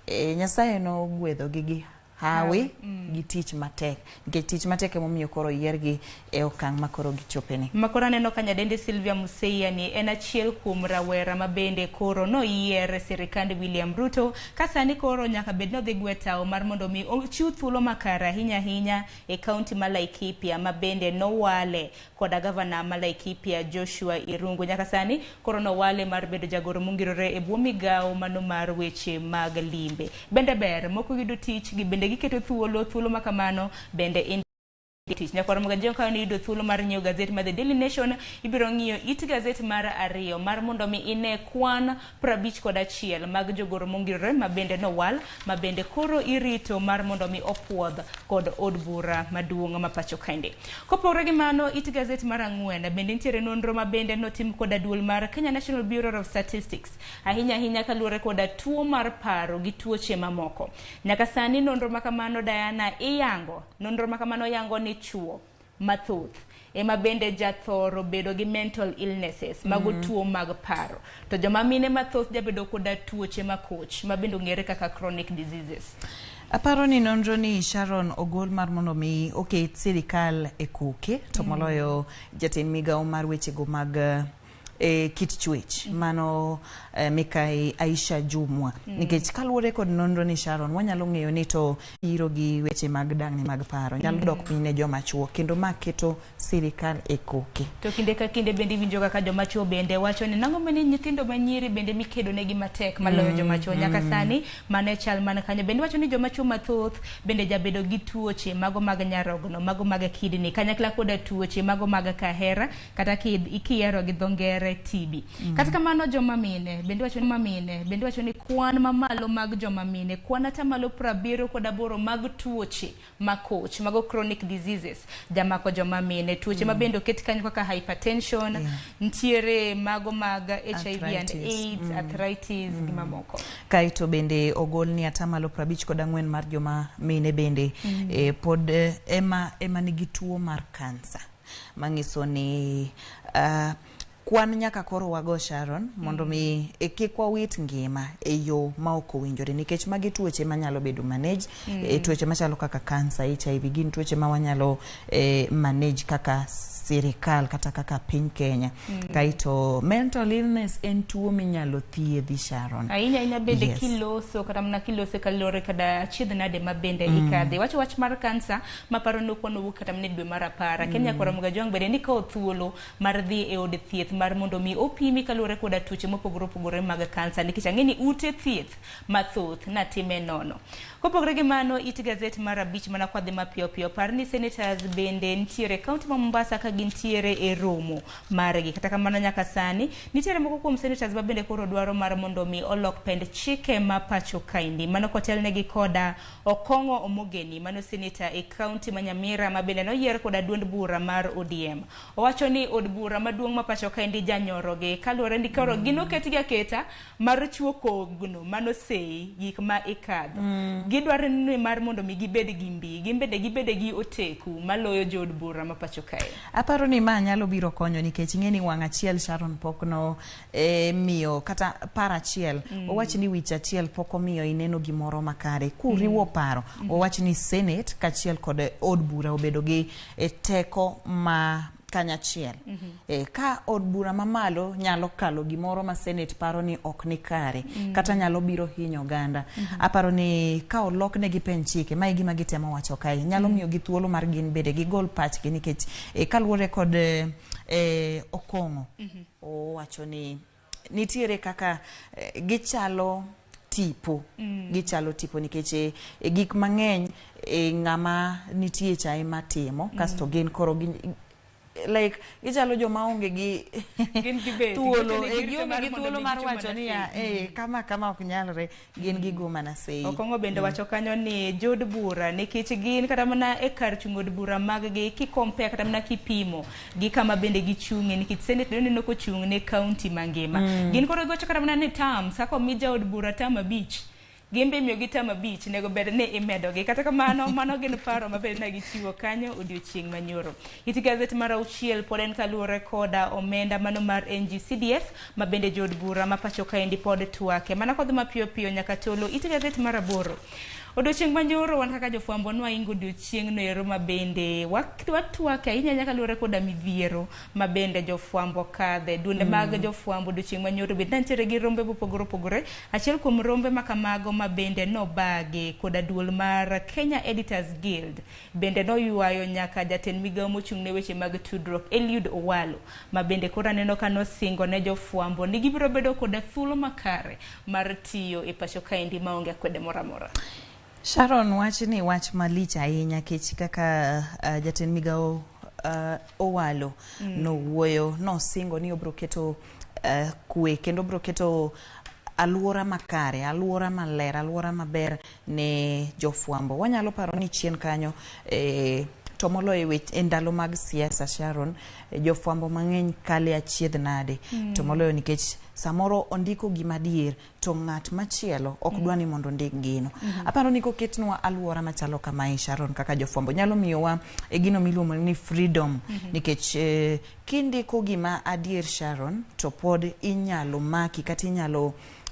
Nyasaye no gwedho gi hawi gi tich matek, nikech tich matek emomiyo koro yiergi okang' makoro gichopeni. Makoro aneno ka nyadendi Sylvia Museia ni en achiel kuom rawera ma bende koro noyier sirikand William Ruto, ka sani koro nyaka bed no dhi gwe tao mar mondo mi ochiw thuolo makare ahinya e kaunti ma Laikipia, ma bende nowale koda gavana ma Laikipia Joshua Irungu. Nyaka sani koro nowale mar bedo jagoro mongirore e bwo migawo mano mar weche mag limbe. Bende ber moko yudo tich gi bende giketo thuolo makamano bende tich. Nyakwaro mga jonka ni yudo thuolo mar nyiewo gazeti ma The Daily Nation, ibiro ng'iyo it gazeti mar 2 mar mondo mi ine kwan 51 mag jogoro mongirore ma bende nowal, ma bende koro irito mar mondo mi opuodh kod od bura maduong' ma pacho kainde. Kopogore gi mano, it gazeti mar 4 bende nitiere nonro ma bende notim koda duol mar Kenya National Bureau of Statistics, ahinya kaluwore koda tuo mar paro gi tuoche mamoko. Nyaka sani nonro makamano Diana iyango, nonro makamano yango ni chuo mathoth ema bende jathoro bedo gi mental illnesses mago tuo mag paro, to joma mine mathoth jabedo koda tuoche makoch ma bende ng'ere kaka chronic diseases. Aparo ni nonro ni Sharon ogol mar mondo mi oket sirikal e koke, to moloyo jatend migawo mar weche go mag kit chwech mano Mikai Aisha Jumwa, nikech kaluwore kod nonro ni Sharon wanyalo ng'eyo ni to iro gi weche mag dang'ni mag paro nyalo dok piny ne joma chuo, kendo maketo sirikal e koke. To kinde ka kinde bende winjo kaka joma chuo bende wacho ni nang'o mani nyithindo manyiri bende mikedo negi matek maloyo joma chuo. Nyaka sani mane chal man kanyo bende wacho ni joma chuo mathoth bende jabedo gi tuoche mago mag nyarogno, mago mag kidney, kanyakla koda tuoche mago mag kahera kata kiero gi dho ngere TB. Kata kamano joma mine bende wacho ni kwan mamalo mag joma mine, kwan atamalo 78 mag tuoche makoch mago chronic diseases jamako joma mine, tuoche ma bende oket kanyo kaka hypertension, ntiere mago mag HIV and AIDS, arthritis gi mamoko. Kaito bende ogol ni atamalo 54 mar joma mine bende pod ema nigi tuo mar kansa, mangiso ni kwan nyaka koro wago Sharon mondo mi kik wawit ngima e yo ma ok owinjore, nikech magi tuoche manyalo bedo manage, tuoche machalo kaka kansa, HIV gin tuoche ma wanyalo manage kaka sirikal kata kaka piny Kenya. Kaito mental illness en tuo minyalo thiedhi Sharon. Ahinya bende kiloso kata mna kilose kalore kada chiedhnade ma bende ikadhi. Wach mar kansa ma paro no kono wuok kata mne dwe mar 10. Kenya kora mga jong bende nikawo thuolo mar dhi e od thieth mar mondo mi opimi kalore koda tuoche mopogore mag kansa, nikech ang'eni ute thieth mathoth na time nono. Kopogore gi mano, it gazet mar 5 mana kwadhi mapiyo par ni senators bende ntiere kaunti ma Mombasa ka gintiere e romo margi. Kata kamano nyaka sani nitiere moko kuom senators ma bende koro dwaro mar mondo mi olok pend chike ma pacho kaindi, mano kotelnegi koda Okong'o Omogeni, mano senator e kaunti ma Nyamira ma bende noyier koda duond bura mar ODM. Owacho ni od bura maduong' ma pacho kaindi janyoroge kaluwore ni koro gino ketgi aketa mar chuo kogno mano sei gik ma ikadho. Gidwaro ni mar mondo mi gibed gi mbi, gibed gi oteku maloyo jod bura ma pacho kae. Aparo ni ma nyalo biro konyo, nikech ng'eni wang' achiel Sharon pokno miyo kata par achiel owach ni wich achiel poko miyo ineno gimoro makare kuriwo paro. Owach ni Senate kachiel kod od bura obedo gi teko ma kanyachiel. Ka od bura mamalo nyalo kalo gimoro ma Senate paro ni ok ni kare kata nyalo biro hinyo oganda. Aparo ni ka olok ne gi pen chike ma gima gitemo wacho kae nyalo miyo gi thuolo mar gin bede gi gol pachgi, nikech kaluwore kod Okong'o owacho ni nitiere kaka gichalo tipo nikech gik mang'eny ng'ama nitie chae matimo kasto gin koro like gichalo joma onge gi thuolo mar wacho ni kama ok nyalre, gin gigo mana sei. Okong'o bende wacho kanyo ni jod bura nikech gin kata mana e kar chung od bura mag gi kikompea kata mana kipimo gi kama bende gichung'e, nikech Senate neno kochung' ne county mangima. Gin koro gocho kata mana ne term sako mija od bura term 5 gimbe miyo gi tama bich nego bed ne imedo gi kata kamano mano gin paro maber na gichiwo kanyo odiochieng' manyoro. Iti gazet mar auchiel pod en kaluwore koda omenda mano mar NGCDF mabende jod bura ma pacho kaendi pod twake mana kodhi mapiyo piyo nyaka tolo. Iti gazet mar aboro odiochieng' manyoro wan kaka jofwambo nwaingo odiochieng' no ero mabende watwake ahinya nyaka luwore koda midhiero mabende jofwambo kadhe duonde mag jofwambo odiochieng' manyoro bende nitiere gi rombe mopogore opogore. Achiel kuom rombe makamago mabende nobage koda duol mar Kenya Editors Guild bende noywayo nyaka jatend migawo mochung' ne weche mag tudruok Eliud Owalo mabende koro aneno ka nosingo ne jofwambo ni gibiro bedo koda thuolo makare mar tiyo e pacho kaendi maonge akwede moro amora. Sharon, wach ni wach malich ahinya kech kaka jatend migawo Owalo nowuoyo nosingo ni obro keto kwe kendo obro keto aluora makare, aluora maler, aluora maber ne jofwambo. Wanyalo paro ni chien kanyo to moloyo e ndalo mag siasa Sharon, jofwambo mang'eny kale achiedh nade to moloyo nikech samoro ondiko gima dier to ng'at machielo ok dwa ni mondo ndik gino. Aparo ni koketnwa aluora machalo kama Sharon kaka jofwambo nyalo miyowa e gino miluongo ni freedom nikech kindiko gima adier Sharon to pod inyalo maki kata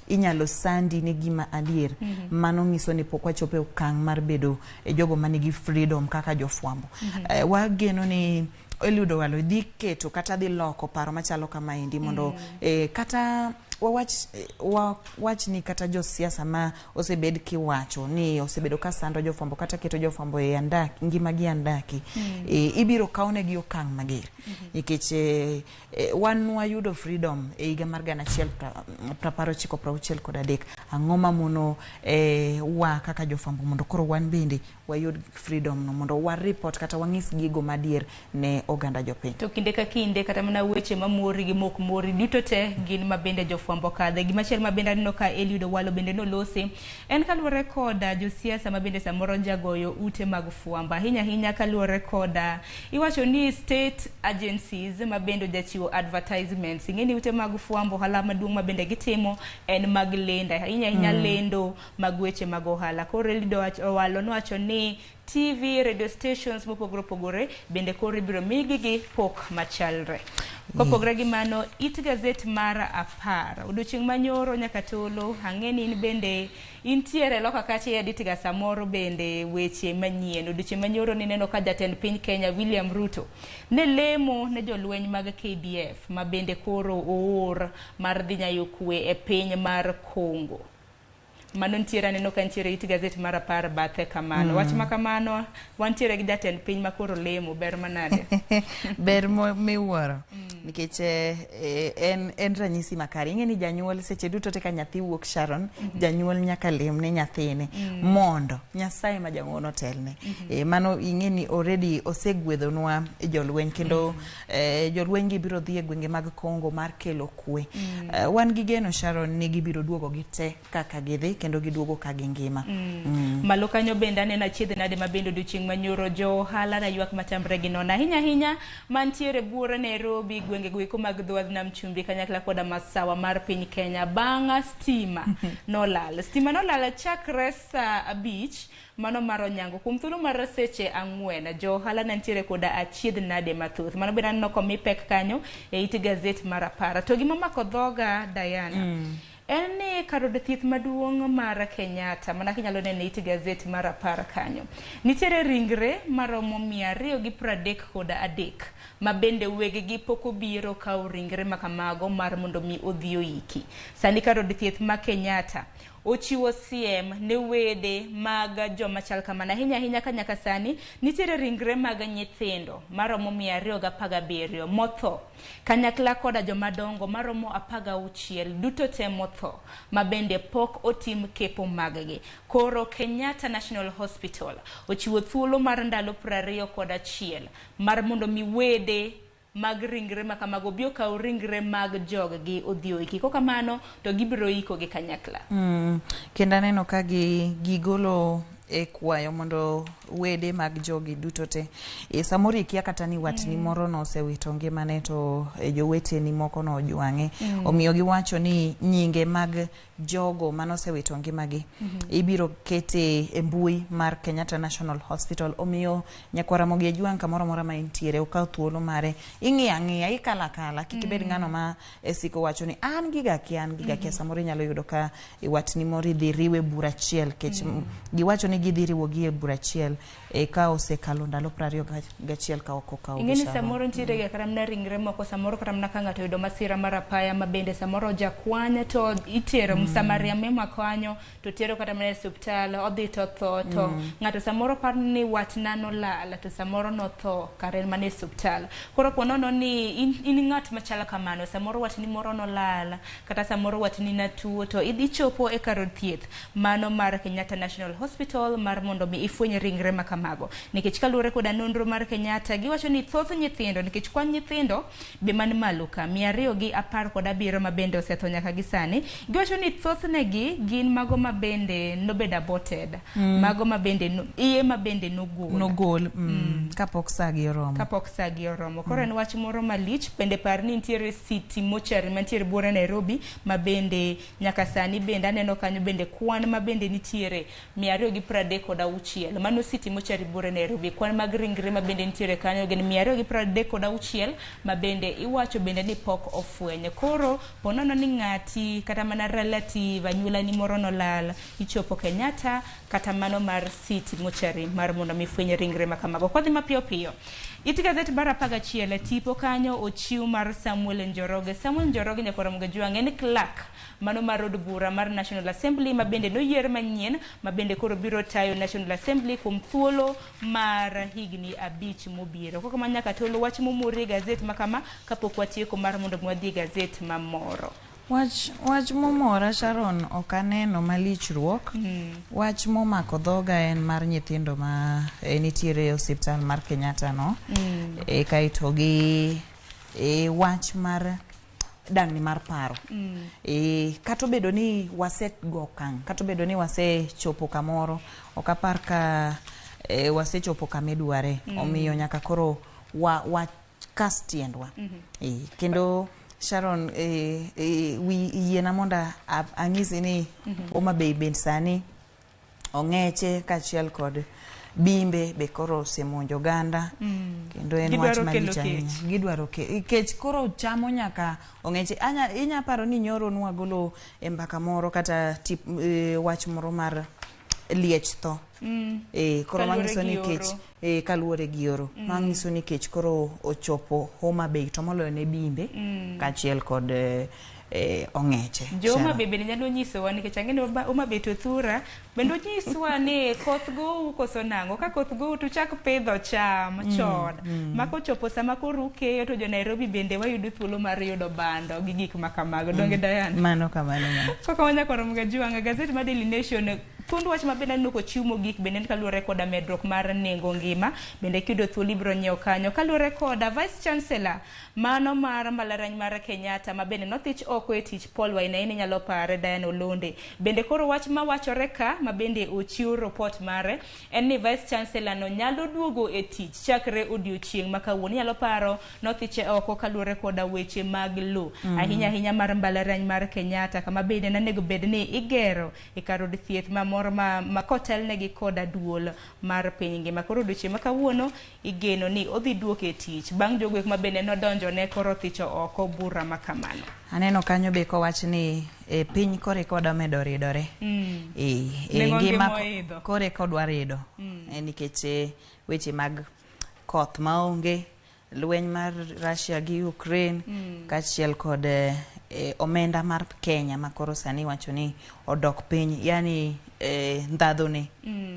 inyalo sandi ne gima adier. Mano nyiso ni pok wachopo e okang' mar bedo jogo manigi freedom kaka jofwambo. Wageno ni Eliud Owalo dhi keto kata dhi loko paro machalo kama indi mondo kata wach ni kata josiasa ma osebed kiwacho ni osebedo ka sando jofwambo kata keto jofwambo e andaki ngima gi andaki ibiro kaune gi okang' mager nikech wan wayudo freedom e higa mar 1963 ang'o mamono wa kaka jofwambo mondo koro wan bende wayud freedom no mondo wa report kata wang'is gigo madier ne oganda jopiny. To kinde ka kinde kata mana weche mamori gi mok mori duto te gin mabende jofwambo kadhe. Gimachiel mabende aneno ka Eliud Owalo bende nolose en kaluwore koda josiasa mabende samoro jagoyo ute mag fwamba ahinya kaluwore koda iwacho ni state agencies mabende jachiwo advertisements ing'eni ute mag fwambo ohala maduong' mabende gitimo en mag lenda ahinya lendo mag weche mag ohala. Koro Eliud Owalo nowacho ni TV, radio stations mopogore bende koro ibiro migi gi pok machalre. Kopogore gi mano, It Gazet mar 10 odiochieng' manyoro nyaka tolo ang'eni in bende intiere loka kati editiga samoro bende weche manyien. Odiochieng' manyoro nineno ka jatend piny Kenya William Ruto ne lemo ne jolweny mag KDF mabende koro oor mar dhi nyayo kwe e piny mar Congo. Mano ntiere aneno ka ntiere It Gazet mar 10 bathe kamano. Wach makamano wantiere gi jatend piny makoro lemo ber manade. Ber miwuoro nikech en ranyisi makare. Ing'eni janyuol seche duto te ka nyathi wuok Sharon janyuol nyaka lem ne nyathine mondo Nyasaye ma jang'uono otelne. Mano ing'eni already osegwedhonwa jolweny kendo jolweny gi biro dhi e gwenge mag Congo mar kelo kwe. Wan gi geno Sharon ni gibiro duogo gite kaka gidhi kendo giduogo ka gingima. Malo kanyo bende anena chiedhe nade mabende odiochieng' manyoro jo ohala na ywak matamre gi nono ahinya mantiere buore Nairobi gwenge gweko mag dho nam chumbi kanyakla koda masawa mar piny Kenya bang'a stima nolal. Stima nolal chakre saa 5 mano mar onyango kuom thuolo mar seche 4 jo ohala nantiere koda achiedh nade mathoth. Mano bende aneno komi pek kanyo e It Gazet mar 10. To gima mako dhoga Diana en ni kar od thieth maduong' mar Kenyatta mana kinyalo neno It Gazet mar 10 kanyo nitiere ringre maromo 233 mabende wegegi pok obiro kawo ringre makamago mar mondo mi odhi oiki. Sani kar od thieth ma Kenyatta ochiwo siem ne wede mag joma chal kamano ahinya ka nyaka sani nitiere ringre mag nyithindo maromo 217 motho kanyakla koda jomadongo maromo 16 duto te motho mabende pok otim kepo maggi. Koro Kenyatta National Hospital ochiwo thuolo mar ndalo 21 mar mondo mi wede mag ringre makamago bio kawo ringre mag joggi odhi oiki. Kokamano to gibiro iko gi kanyakla. Kendo aneno ka gigolo kwayo mondo wede mag jogi duto te samoro ikia kata ni watni moro no osewito ngimane to joweteni moko no ojwang'e omiyo giwacho ni nyinge mag jogo manosewito ngimagi ibiro kete e mbui mar Kenyatta National Hospital. Omiyo nyakwara Ramogi Ojwang' kamoro mora ma intiere okaw thuolo mare ing'iya ikala kala kik ibed ng'ano ma siko wacho ni an giga kia samoro inyalo yudo ka watni moro idhi riwe bura achiel kech giwacho ni gidhi riwo gi e bura achiel ka osekalo ndalo 21 ka ok okaw ingeni samoro ntiere ga karamna ringre moko samoro karamna ka ng'ato yudo masira mar apaya ma bende samoro jakwanya to itero msamaria mema kanyo to tero kata mana hospital odhi to tho to ng'ato samoro par ni watna no lala to samoro no tho karen mane hospital koro ponono ni in ng'at machala kamano samoro watni moro no lala kata samoro watni na tuo to idhi chopo e kar thieth mano mar Kenyatta National Hospital mar mondo mi ifwenye ringre makamago nikech kaluore koda nonro mar Kenyatta giwacho ni thoth nyithindo nikech kwan nyithindo be man malo ka 217 ma bende osetho nyaka gisani giwacho ni thoth negi gin mago ma bende nobed aborted mago ma bende iye ma bende nogol kapok sagi oromo koro en wach moro malich bende par ni ntiere city mochari mantiere buore Nairobi ma bende nyaka sani bende aneno kanyo bende kwan ma bende nitiere 236 mano city mochari buore Nairobi kwan mag ringre ma bende nitiere kanyo gin 236 ma bende iwacho bende ni pok ofwenye koro ponono ni ng'ati kata mana relative anyula ni moro no lal ichopo Kenyatta kata mano mar city mochari mar mondo mifwenye ringre makamago kodhi mapiyo piyo iti gazeti bara paga chiele tipo kanyo ochiu mar Samuel Njoroge nyakwara Ramogi Ojwang' en clerk mano mar od bura mar National Assembly ma bende noyier manyien ma bende koro biro tayo National Assembly kuom thuolo mar higni 5 mobiro koko manyaka tolo wach momori gazeti makama kapok watieko mar mondo mwadhi gazeti mamoro wach momora Sharon okaneno malichruok wach momako dhoga en mar nyithindo ma nitiere e hospital mar Kenyatta no kaito gi wach mar dangni mar paro kato bedo ni waset gokang kato bedo ni wase chopo kamoro okapar ka wase chopo kamedware omiyo nyaka koro wa kastiendwa kendo Sharon yiena monda ang'isi ni Homa Bay ben sani ong'eche kachiel kod bimbe be koro osemonjo ganda kendo en wach malich ahinya gidwaro kech koro chamo nyaka ong'eche inya paro ni nyoro nwagolo e mbaka moro kata wach moro mar liech tho koro mangiso ni kech kaluore gi oro mangiso ni kech koro ochopo Homa Bay to moloyo ne bimbe kachiel kod ong'eche Homa Bay bende nyalo nyisowa nikech ang'eni Homa Bay to thura bende nyiswa ni koth go koso nango ka koth go to chak pedho cham chon mako chopo sama koro keyo to jo Nairobi bende wayudo thuolo mar yudo bando gi gik makamago donge Diana mano kamano koko nyakwara Ramogi Ojwang' gazeti mar Daily Nation thuond wach ma bende noko chiumo gik bende kaluore koda medruok mar nengo ngima bende kido thuolo ibro nyiew kanyo kaluore koda Vice Chancellor mano mar mbalariany mar Kenyatta ma bende nothich oko e tich Paul Wainaini nyalo pare Diana Olonde bende koro wach ma wachore ka ma bende ochiw report mare en ni Vice Chancellor no nyalo duogo e tich chakre odiochieng' ma kawuono nyalo paro nothiche oko kaluore koda weche mag lo ahinya mar mbalariany mar Kenyatta kama bende nanego bed ni igero e kar od thieth moro ma kotel negi koda duol mar piny ngima koro odiochieng' ma kawuono igeno ni odhi duoke e tich bang' jogwek ma bende nodonjo ne koro thicho oko bura makamano aneno kanyo be kowach ni piny kore koda medo ridore ngima kore kodwa rido nikech weche mag koth maonge lweny mar Russia gi Ukraine kachiel kod omenda mar Kenya makoro sani wacho ni odok piny yani ndadho ne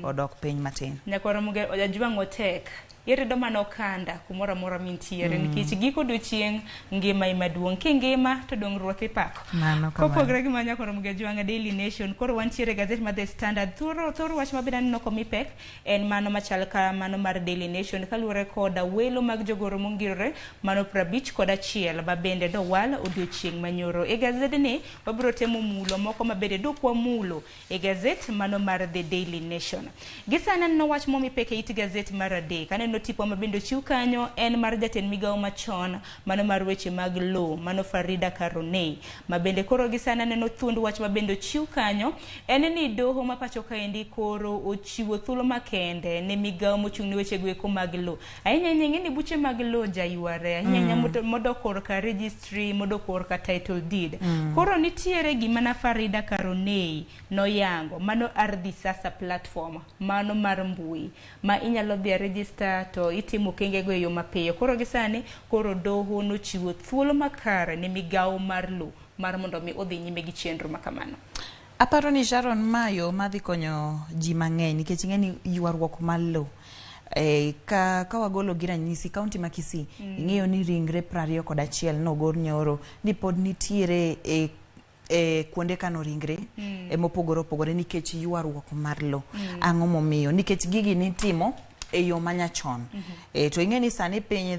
odok piny matin nyakwara Ramogi Ojwang' otek irido mano kanda kumora mora mintiere nikech giko odiochieng' ngima imaduong' kingima to dong' ruoth ipako. Kopogre gi manya koro mga jwanga Daily Nation koro wantiere gazet ma The Standard thoro wach mabeda nino komi pek en mano machal ka mano mar Daily Nation kaluwore koda welo mag jogoro mongirore mano 51 ma bende dowal odiochieng' manyoro. E gazedni wabiro temo mulo moko ma bende dokwa mulo e gazet mano mar The Daily Nation. Gisana no wach momi pek e it gazet mar adek aneno tipo ma bende chiw kanyo en mar jatend migawo machon mano mar weche mag law mano Farida Karonei ma bende koro gisana neno thund wach ma bende chiw kanyo en ni doho ma pacho kaendi koro ochiwo thuolo makende ne migawo mochung' ne weche gweko mag law. Ahinya ni buche mag law jayuare ahinya modokor ka registry modokor ka title deed. Koro nitiere gima na Farida Karonei no yango mano Ardhi Sasa platform mano mar mbui ma inyalo dhi register to itimo kenge go yo mapiyo. Koro gisani koro doho no chiwo thuolo makare ne migawo mar law mar mondo mi odhi nyime gi chenro makamano. Aparo ni Sharon Mayo madhi konyo ji mang'eny nikech ing'eni ywaruok mar law ka wagolo gi ranyisi kaunti ma Kisii ing'eyo ni ringre 21 nogor nyoro ni pod nitiere kuonde kano ringre mopogore opogore nikech ywaruok mar law. Ang'o momiyo? Nikech gigi nitimo e yo manyachon. To ing'eni sani piny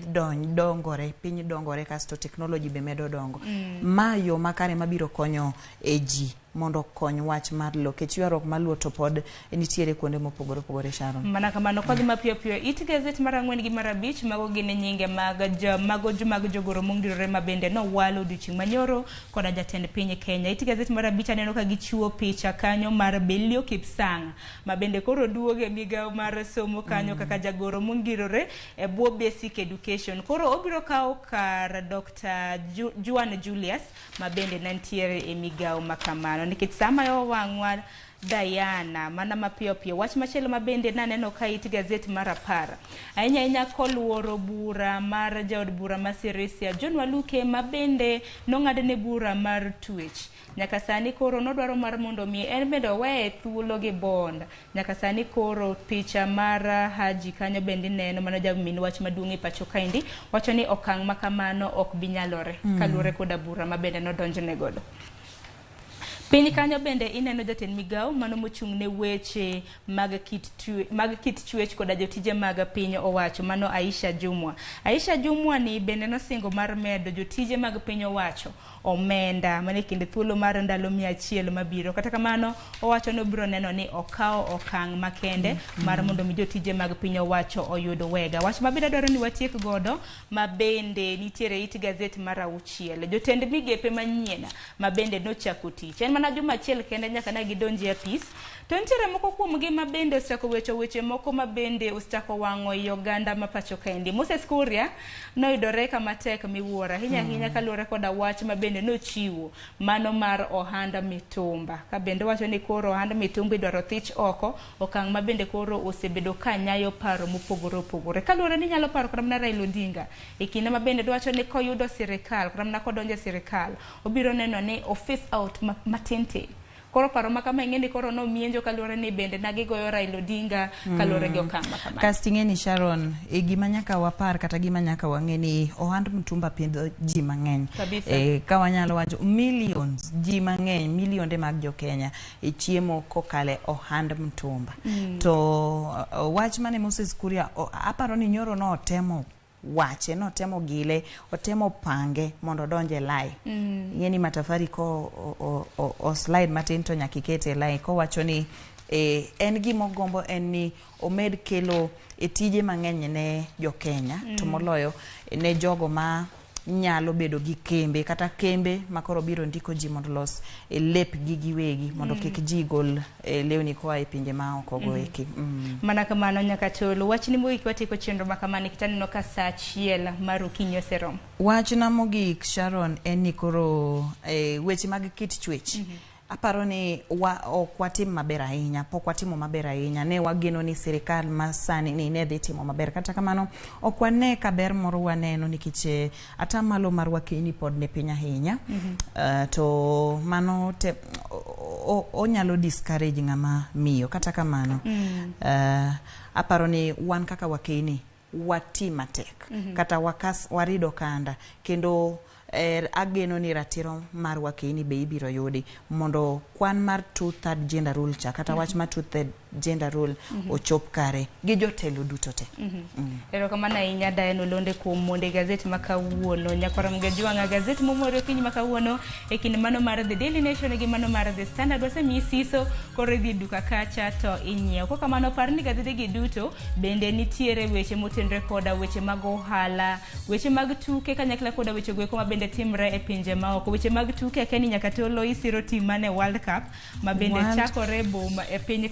dongore kasto technology be medo dongo. Ma yo makare mabiro konyo ji mondo kony wach mar law kech ywaruok mar law to pod nitiere kuonde mopogore opogore Sharon. Mana kamano kodhi mapiyo piyo it gazet mar 4 gi mar 5 mago gin nyinge mag jogoro mongirore ma bende no walo odiochieng' manyoro koda jatend piny Kenya. It gazet mar 5 aneno ka gichiwo picha kanyo mar Belio Kipsang ma bende koro duoge migawo mar somo kanyo kaka jagoro mongirore e bwo basic education. Koro obiro kawo kar Dr. Juan Julius ma bende nantiere e migawo makamano. Nikech sama yo wang'wa Diana mana mapiyo piyo wach machielo ma bende naneno ka it gazet mar 10 ahinya koluoro bura mar jaod bura ma Sirisia John Waluke ma bende nong'adne bura mar twech. Nyaka sani koro nodwaro mar mondo mi en bende owe thuolo gi bond. Nyaka sani koro picha mar Haji kanyo bende neno mano jamin wach maduong' e pacho kaendi wacho ni okang' makamano ok binyalore kaluwore koda bura ma bende nodonjne godo. Piny kanyo bende ineno jatend migawo mano mochung' ne weche mag kit chwech koda jotije mag piny owacho mano Aisha Jumwa ni bende nosingo mar medo jotije mag piny owacho omenda mane kinde thuolo mar ndalo 100 mabiro. Kata kamano owacho no biro neno ni okawo okang' makende mar mondo mi jotije mag piny owacho oyud wega. Wach mabiro dwaro ni watiek godo ma bende nitiere it gazet mar 6 jotend migepe manyiena ma bende nochako tich. En mana juma achiel kende nyaka na gidonji apis. To nitiere moko kuom gi ma bende osako weche moko ma bende ostako wang'o Uganda ma pacho kaendi. Moses Kuria noyudore kama tek miwuora hinya kaluwore koda wach ma bende nochiwo mano mar ohanda mitumba. Ka bende wacho ni koro ohanda mitumba idwaro thich oko okang' ma bende koro osebedo ka nyayo paro mopogore opogore. Kaluwore ni nyalo paro kramna Raila Odinga e kinde ma bende wacho ni koyudo sirikal kramna kodonje sirikal obiro neno ni office out matente. Koro paro makama ing'eni koro no mienjo kaluwore ni bende nagigoyo Raila Odinga kaluwore gi okang' makama. Kasting'eni Sharon gima nyaka wapar kata gima nyaka wang'eni ohand mtumba pidho ji mang'eny. Ka wanyalo wacho millions ji mang'eny milionde mag jo Kenya chiemo kokale ohand mtumba. To wach mane Moses Kuria aparo ni nyoro no otemo wache no temo gile otemo pange mondo donje lai ngeni matafari ko o slide matin to nyakikete lai ko wacho ni en gimo gombo en ni omed kelo tije mang'eny ne jo Kenya to moloyo ne jogo ma nyalo bedo gi kembe kata kembe makoro biro ndiko ji mondo los lep gi giwegi mondo kik ji gol lewni koa e pinje ma oko go eki. Mana kamano nyaka tolo wach ni mogik watiko chenro makamani kitaneno ka saa 1 mar okinyi oserom. Wach na mogik Sharon en ni koro weche mag kit chwech aparo ni ok watim maber ahinya, pok watimo maber ahinya. Ne wageno ni sirikal masani ni ne dhi timo maber, kata kamano ok wane ka ber moro waneno nikech atamalo mar wakeni pod ne piny ahinya. To mano te onyalo discourage ng'ama miyo, kata kamano aparo ni wan kaka wakeni wati matek kata warido kanda kendo ageno ni ratiro mar wakeni be ibiro yudi mondo kwan mar 2/3 gender rule cha kata wach mar 2/3 gender rule ochop kare gi jotelo duto te. Erokamano ahinya Diane Olonde kuom monde gazeti makawuono. Nyakwara mgejwanga gazeti momoro kinyi makawuono e kinde mano mar The Daily Nation gi mano mar The Standard wasemi siso kore dhi duka kacha to inyiew. Koka mano par ni gazeti gi duto bende nitiere weche motenre koda weche mag ohala, weche mag tuke kanyakla koda weche gweko mabende timre e pinje maoko. Weche mag tuke akeni nyaka tolo isiro tim mane World Cup mabende chakore boma e piny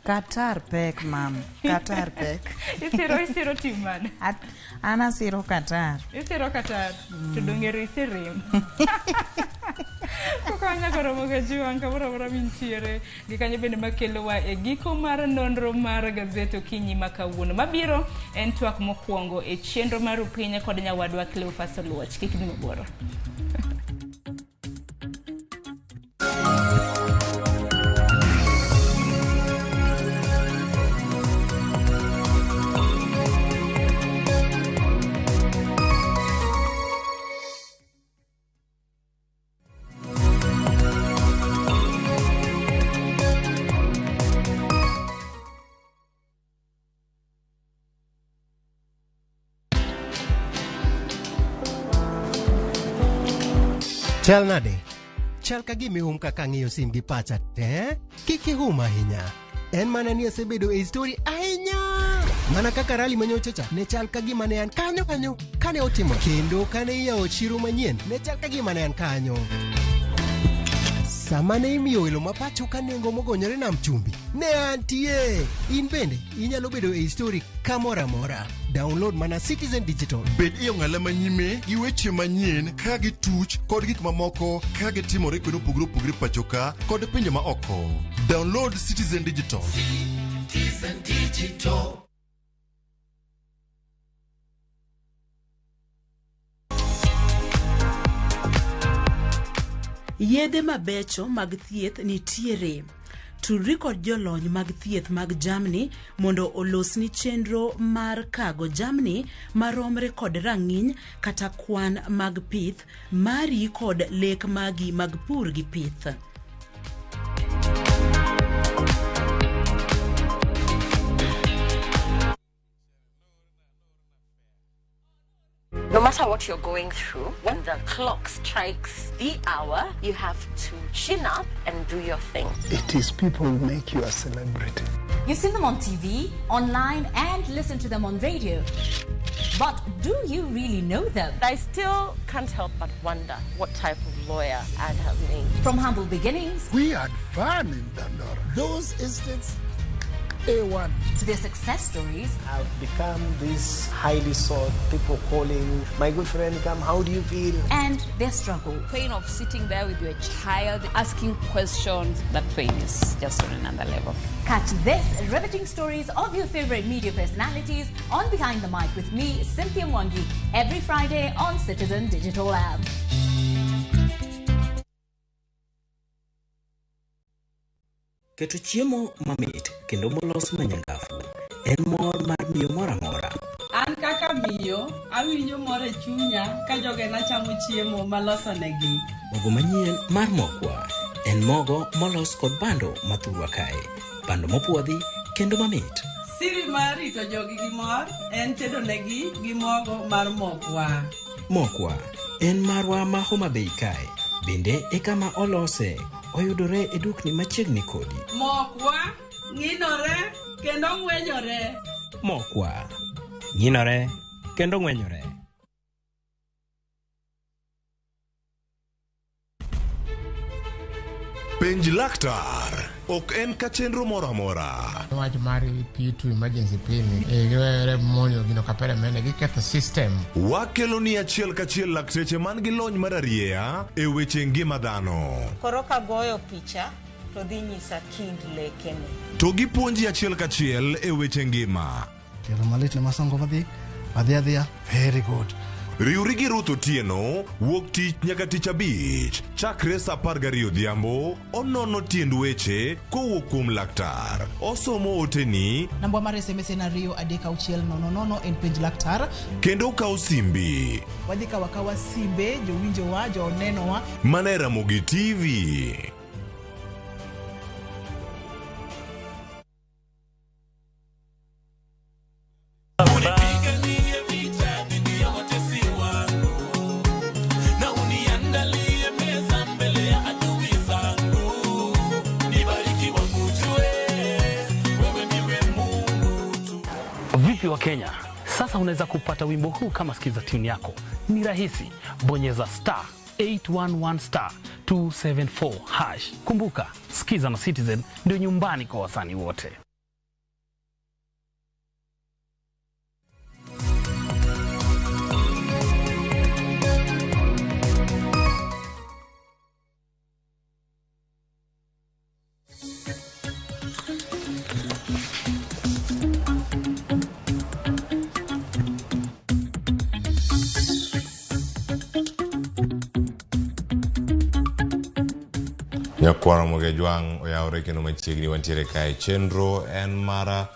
Qatar pek mam. Qatar pek. Isiro tim mane? Ana siro Qatar. Isiro Qatar. Tudongeri isirim. Kokanya koromo gajuan kabura mintiere. Gikanye bende makelo wa e giko mar nonro mar gazeto kinyi makawuono. Mabiro en twak mokwongo e chenro mar upinye kod nyawadwa Cleophas Oluoch. Kikini maboro. Chal nade? Chal ka gimi kaka ng'iyo sim gi pacha te? Kiki ahinya. En mana ni asebedo e story ahinya. Mana kaka rali manyochacha ne chal ka gima ne an kanyo kane otimo. Kendo kane iyawo chiro manyien ne chal ka gima ne an kanyo. Sama ne imiyo welo mapacho ka nengo mogonyore nam chumbi ne antie. In bende inyalo bedo e story kamora mora. Download mana Citizen Digital. Bed iyo ng'ala manyime gi weche manyien ka gi tuch kod gik mamoko ka gi timore kendo pugre pachoka kod pinje ma oko. Download Citizen Digital. Citizen Digital. Yedhe mabecho mag thieth nitiere. Tudri kod jolony mag thieth mag jamni mondo olosni chenro mar kago jamni maromre kod rang'iny kata kwan mag pith mari kod lek magi mag pur gi pith. No matter what you're going through, when the clock strikes the hour, you have to chin up and do your thing. It is people who make you a celebrity. You've seen them on TV, online, and listen to them on radio. But do you really know them? I still can't help but wonder what type of lawyer I'd have made. From humble beginnings, we had fun in Dandora. Those estates, A1. To their success stories. I've become this highly sought, people calling, my good friend, come, how do you feel? And their struggle. Pain of sitting there with your child, asking questions, that pain is just on another level. Catch this riveting stories of your favorite media personalities on Behind the Mic with me, Cynthia Mwangi, every Friday on Citizen Digital app. Keto chiemo mamit kendo molos manyangafu en mor mar miyo mora mora. An kaka miyo awinjo mor e chunya ka jogena chamo chiemo maloso negi. Mogo manyien mar mokwa en mogo molos kod bando mathurwa kae. Bando mopuodhi kendo mamit. Siri mar rito jogi gi mor en tedo negi gi mogo mar mokwa. Mokwa en marwa ma Homa Bay kae. Bende e kama olose. Oyudore e dukni machiegni kodi. Mokwa ng'inore kendo ng'wenyore. Mokwa ng'inore kendo ng'wenyore. Penj laktar ok en ka chenro moro amora. Wach mar P2 emergency pilling e monyo gino kapere mene giketho system. Wakelo ni achiel kachiel lakteche man gi lony mar arieya e weche ngima dhano. Koro ka goyo picha to dhi nyisa kind lekene. To gipuonji achiel kachiel e weche ngima. Kero malit ne masongo vadhi adhiya. Very good. Riuri gi Ruth Otieno wuok tich nyaka tich abich chakre saa 12 odhiambo. Onono tiend weche kowuok kuom laktar. Osomo oteni namba mar SMS en 23600 en penj laktar. Kendo kawo simbi. Wadhi kawa simbe jowinjowa jonenowa. Mana Ramogi TV. Vipi wa Kenya? Sasa unaweza kupata wimbo huu kama sikiza tune yako. Ni rahisi. Bonyeza *811*274#. Kumbuka, Sikiza na Citizen ndio nyumbani kwa wasanii wote. Nyakwara moge juang oyawre kendo machiegni wantiere kae chenro en mara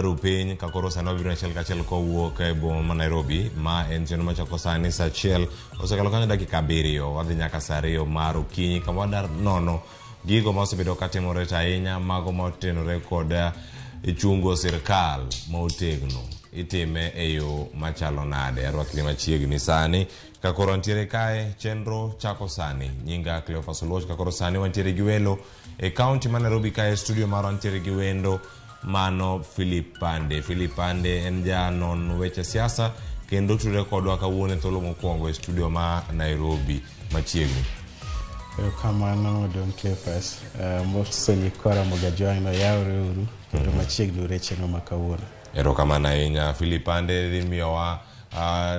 rupiny kakoro sani wabiro achiel kachiel kowuok e boma ma Nairobi. Ma en chenro machako sani saa 1 osekalo kanyo dakika 7 wadhi nyaka saa 2 mar okinyi kama wadar nono gigo ma osebedo katimore ahinya mago motenore kod chungo sirkal motegno itime e yo machalo nade. Arwakni machiegni sani kakoro wantiere kae chenro chako sani. Nyinga Cleophas Oloch. Kakoro sani wantiere gi welo e kaunti ma Nairobi kae studio mar wantiere gi wendo mano Philip Pande. Philip Pande en janon weche siasa kendo tudore kodwa kawuono thuolo mokwongo e studio ma Nairobi machiegni. Kamano Don Cleophas mosoni kora mogajuang no yawre uru kendo machiegni reche no makawuono. Erokamano ahinya. Philip Pande dhi miyowa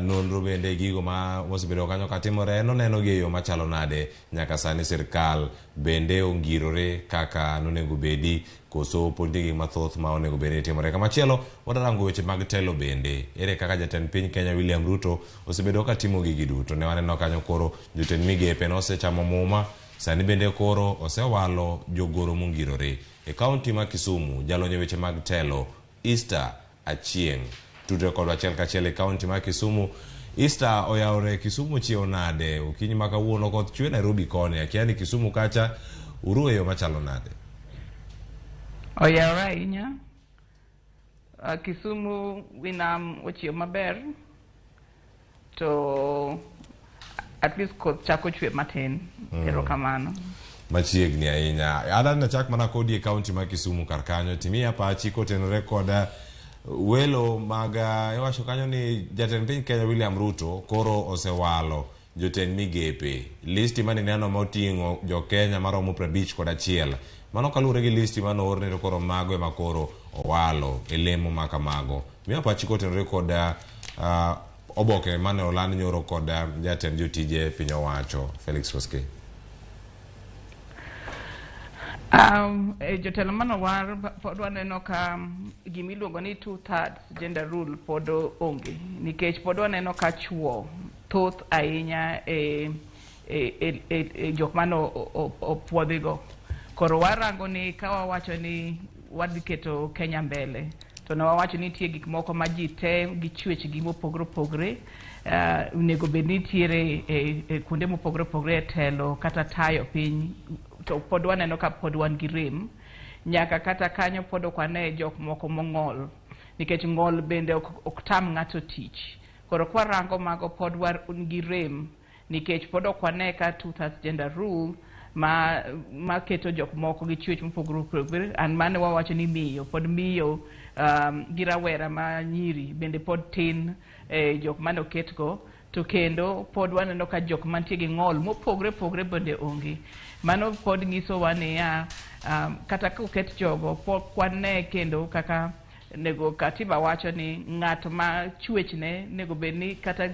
nonro bende gigo ma mosebedo kanyo katimore noneno gi yo machalo nade nyaka sani sirkal bende ongirore kaka nonego bedi koso pondigi mathoth ma onego bedi timore. Kamachielo wadarango weche mag telo bende ere kaka jatend piny Kenya William Ruto osebedo katimo gigi duto. Ne waneno kanyo koro jotend migepe nosechamo muma sani bende koro osewalo jogoro mongirore e kaunti ma Kisumu. Jalonye weche mag telo Easter Achieng tudre kod achiel kachiel e kaunti ma Kisumu. Easter oyawre Kisumu chiew nade okinyi ma kawuono koth chwe Nairobi koni akiani Kisumu kacha urueyo machalo nade? Oyawre ahinya. Kisumu winam ochiew maber to at least koth chako chwe matin. Erokamano. Machiegni ahinya. Adan na chak mana kodi e kaunti ma Kisumu karkanyo timia pachi kotenore koda welo maga ewacho kanyo ni jatend piny Kenya William Ruto koro osewalo jotend migepe. Listi mane neno moting'o jo Kenya maromo 51 mano kalure gi listi mano orne to koro mago ema koro owalo e lemo maka mago. Miya pachi kotenore koda oboke mane oland nyoro koda jatend jotije piny owacho Felix Koskei. Jotelo mano war pod waneno ka gimiluongo ni 2/3 gender rule pod onge nikech pod waneno ka chuo thoth ahinya jok mano opuodhigo. Koro warango ni ka wawacho ni wadhi keto Kenya mbele to ne wawacho ni nitie gik moko ma ji te gi chwechgi mopogore opogore onego bed ni nitiere kuonde mopogore opogore e telo kata tayo piny. To pod waneno ka pod wan gi rem nyaka kata kanyo pod ok wane jok moko mong'ol nikech ng'ol bende ok tam ng'ato tich. Koro kwarango mago pod wan gi rem nikech pod ok wane ka 2/3 gender rule ma keto jok moko gi chwech mopogore opogore. An mane wawacho ni miyo pod miyo gi rawera ma nyiri bende pod tin jok mane oketgo. To kendo pod waneno ka jok mantie gi ng'ol mopogore opogore bende onge. Mano pod nyiso wania kata koket jogo pod kwane kendo kaka nego katiba wacho ni ng'at ma chwechne nego bedni kata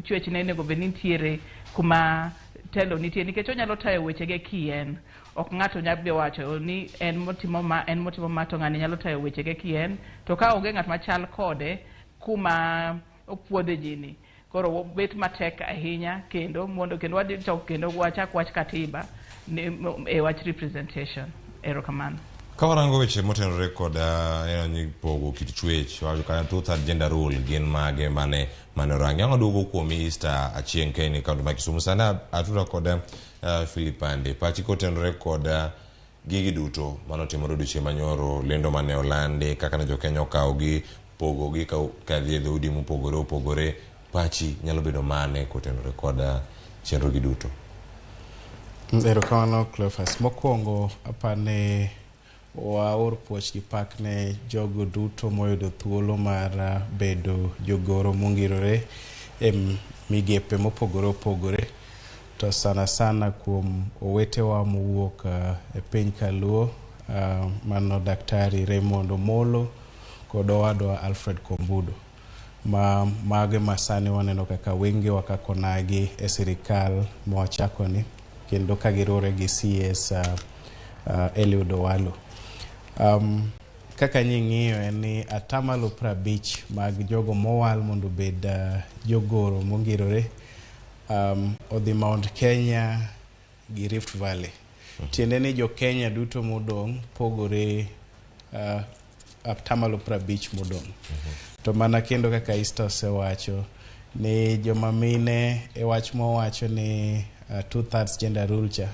chwechne nego bedni nitiere kuma telo nitie nikech onyalo tayo wechege kien. Ok ng'ato nyalo wacho ni en motimo ma to ng'ani nyalo tayo wechege kien to ka onge ng'at machal kode kuma opuodhe jini koro bet matek ahinya kendo mondo kendo wadhi chok kendo wachak wach katiba e wach representation. Erokamano. Kawarango weche motenore kod pogo kit chwech wacho kana two-third gender rule gin mage mane orangi ang' duogo kuom Easter achieng' keni kaunti ma Kisumu sana atuda kod Philipande pachi kotenore kod gigi duto manotimore odiochieng' manyoro lendo mane olandi kaka ne jo-Kenya okawogi pogogi kadhi e dhoudi mopogore opogore pachi nyalo bedo mane kotenore kod chenro gi duto? Erokamano Cleophas. Mokwongo apane waor puoch gi pak ne jogo duto moyudo thuolo mar bedo jogoro mongirore e migepe mopogore opogore, to sana kuom owetewa mowuok e piny Kaluo, mano Daktari Raymond Omolo kod owadwa Alfred Kombudo, mage masani waneno kaka wenge wakakonagi e sirikal mwachakoni kendo kagirore gi CS Eliud Owalo. Kaka nying'iyo en ni atamalo 50 mag jogo mowal mondo bed jogoro mongirore odhi Mount Kenya gi Rift Valley. Tiende ni jo-Kenya duto modong' pogore atamalo 50 modong'. To mana kendo kaka Easter osewacho ni joma mine e wach mowacho ni two-thirds gender rule cha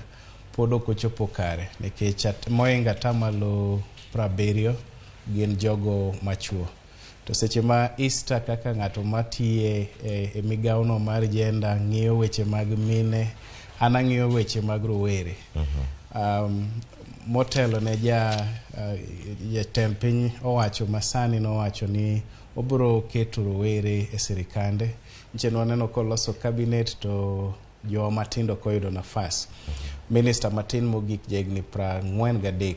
pod ok ochopo kare nikech moinga atamalo 70 gin jogo machuo. To seche ma Easter kaka ng'ato matiye e migaono mar gender ng'iyo weche mag mine, ana ng'iyo weche mag rowere. Motelo ne jatend piny owacho masani nowacho ni obro keto rowere e sirikande. Nchen waneno koloso cabinet to jo matindo koyudo nafas. Minister matin mogik jegni 43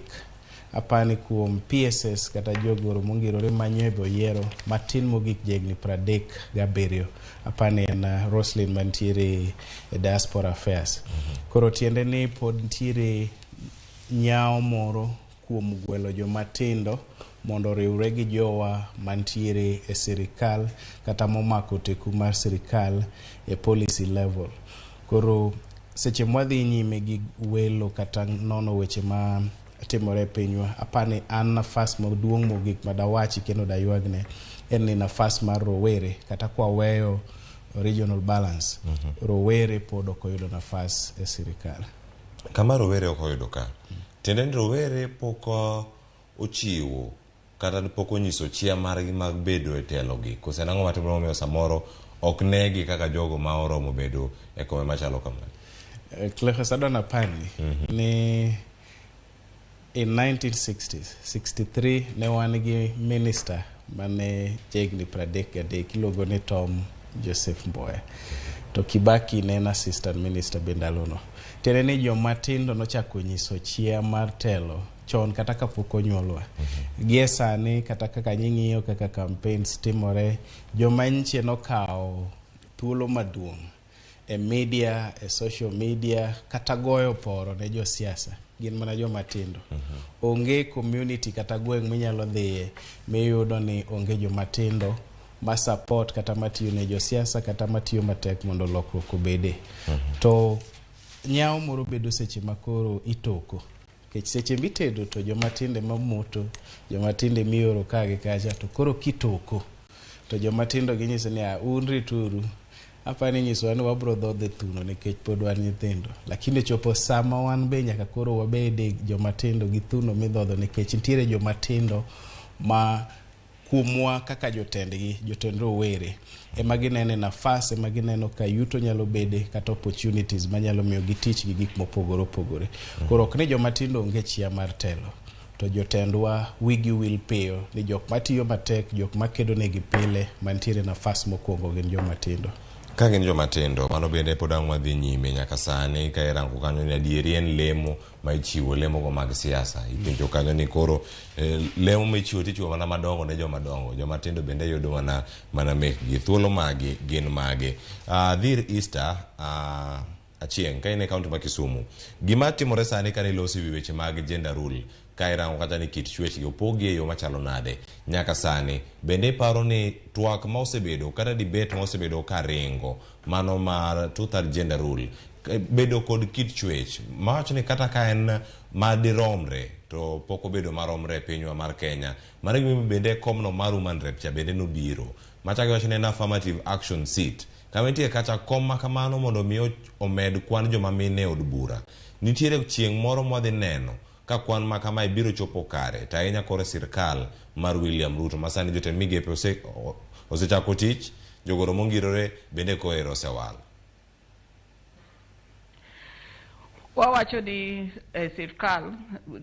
apani kuom PSS kata jogoro mongirore manyebo yiero matin mogik jegni 37 apani en Roslyn mantiere e Diaspora Affairs. Koro tiende ni pod ntiere nyao moro kuom gwelo jo matindo mondo riwre gi jowa mantiere e sirikal kata momako teku mar sirikal e policy level. Koro seche mwadhi nyime gi welo kata nono weche ma timore pinywa, apani an nafas maduong' mogik madawachi kendo daywagne en ni nafas mar rowere kata kwa weyo regional balance. Rowere pod ok oyudo nafas e sirikal. Kama rowere ok oyudo ka. Tiende ni rowere pok ochiwo kata pok onyiso chia margi mag bedo e telo gi. Kose nang'o matimore momiyo samoro ok negi kaka jogo ma oromo bedo e kome machalo kamano? Cleophas adona pani ni in 1960s 63 ne wan gi minister mane jegni 33 iluongo ni Tom Joseph Mboya, to Kibaki ne en assistant minister bendalono. Tiende ni joma tindo nochako nyiso chia mar telo chon kata kapok onyuolwa. Gie sani kata kaka nying'iyo kaka campaigns timore, joma nche nokawo thuolo maduong' e media, e social media, kata goyo poro ne jo siasa. Gin mana joma tindo. Onge community kata gweng' minyalo dhiye miyudo ni onge joma tindo ma support kata matiyo ne jo siasa kata matiyo matek mondo lokruok obede. To nyao moro bedo seche makoro itoko. Kech seche mitedo to joma tinde mamoto, joma tinde mioro kage kacha to koro kitoko. To joma tindo ginyiso ni unri turu. Apani nyiso ni wabro dhodhe thuno nikech pod wan nyithindo. Lakini chopo sama wan be nyaka koro wabede joma tindo gi thuno midhodho nikech nitiere joma tindo ma kumwa kaka jotendgi, jotend rowere ema ginene nafas, ema gineno ka yuto nyalo bede kata opportunities manyalo miyo gi tich gi gik mopogore opogore. Koro ok ni joma tindo onge chia mar telo, to jotendwa wigi will piyo ni jok matiyo matek, jok makedo negi pile mantiere nafas mokwongo gin joma tindo. Ka gin joma tindo, mano bende pod ang' wadhi nyime nyaka sani ka irango kanyo ni adieri en lemo ma ichiwo, lemo go mag siasa. Ipenjo kanyo ni koro lemo ma ichiwo tichiwo mana madongo ne joma dongo, joma tindo bende yudo mana mekgi. Thuolo magi gin mage. Dhir Easter achieng' ka in e kaunti ma Kisumu, gima timore sani ka nilosi wi weche mag gender rule, ka irango kata ni kit chwech gi opogi e yo machalo nade, nyaka sani. Bende paro ni twak ma osebedo kata debate ma osebedo ka ringo mano mar two-third gender rule bedo kod kit chwech mawacho ni kata ka en madiromre to pok obedo maromre e pinywa mar Kenya. Mano gima bende komno mar human rep cha bende nobiro. Machaki wacho ni en affirmative action seat. Kama nitie kacha kom ma kamano mondo mi omed kwan joma mine od bura. Nitiere chieng' moro mwadhi neno ka kwan ma kama biro chopo kare to ahinya kore sirkal mar William Ruto masani jotend migepe osechako tich, jogoro mongirore bende kohero osewal. Wawacho ni sirkal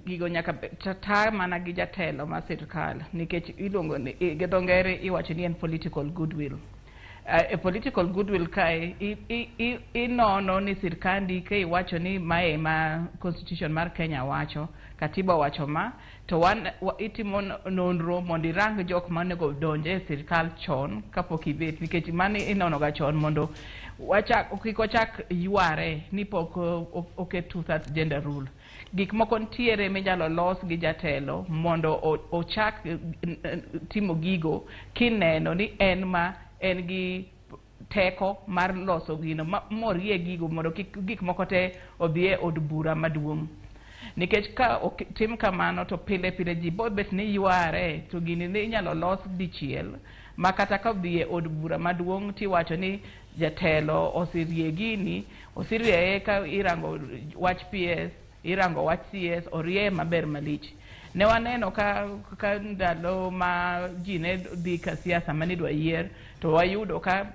gigo nyaka ta mana gi jatelo ma sirkal nikech iluongo ni gedongere iwacho ni en political goodwill. A political goodwill kai inono ni sirkandi ke iwacho ni mae ma constitution mar Kenya wacho, katiba wacho ma to itimo nonro mondo irang jok manego donje e sirkal chon kapok ibet, nikech mano inono ga chon mondo kik wachak yware ni pok oket two-thirds gender rule. Gik moko ntiere minyalo los gi jatelo mondo ochak timo gigo kineno ni en gi teko mar loso gino morie gigo mondo gik moko te odhie od bura maduong'. Nikech ka tim kamano to pile ji bobet ni yware to gini ni inyalo los dichiel ma kata ka odhie od bura maduong' tiwacho ni jatelo osirie gini, osirie ka irango wach PS, irango wach CS, orie maber malich. Ne waneno ka ndalo ma ji ne dhi ka siasa manidwa yier to wayudo ka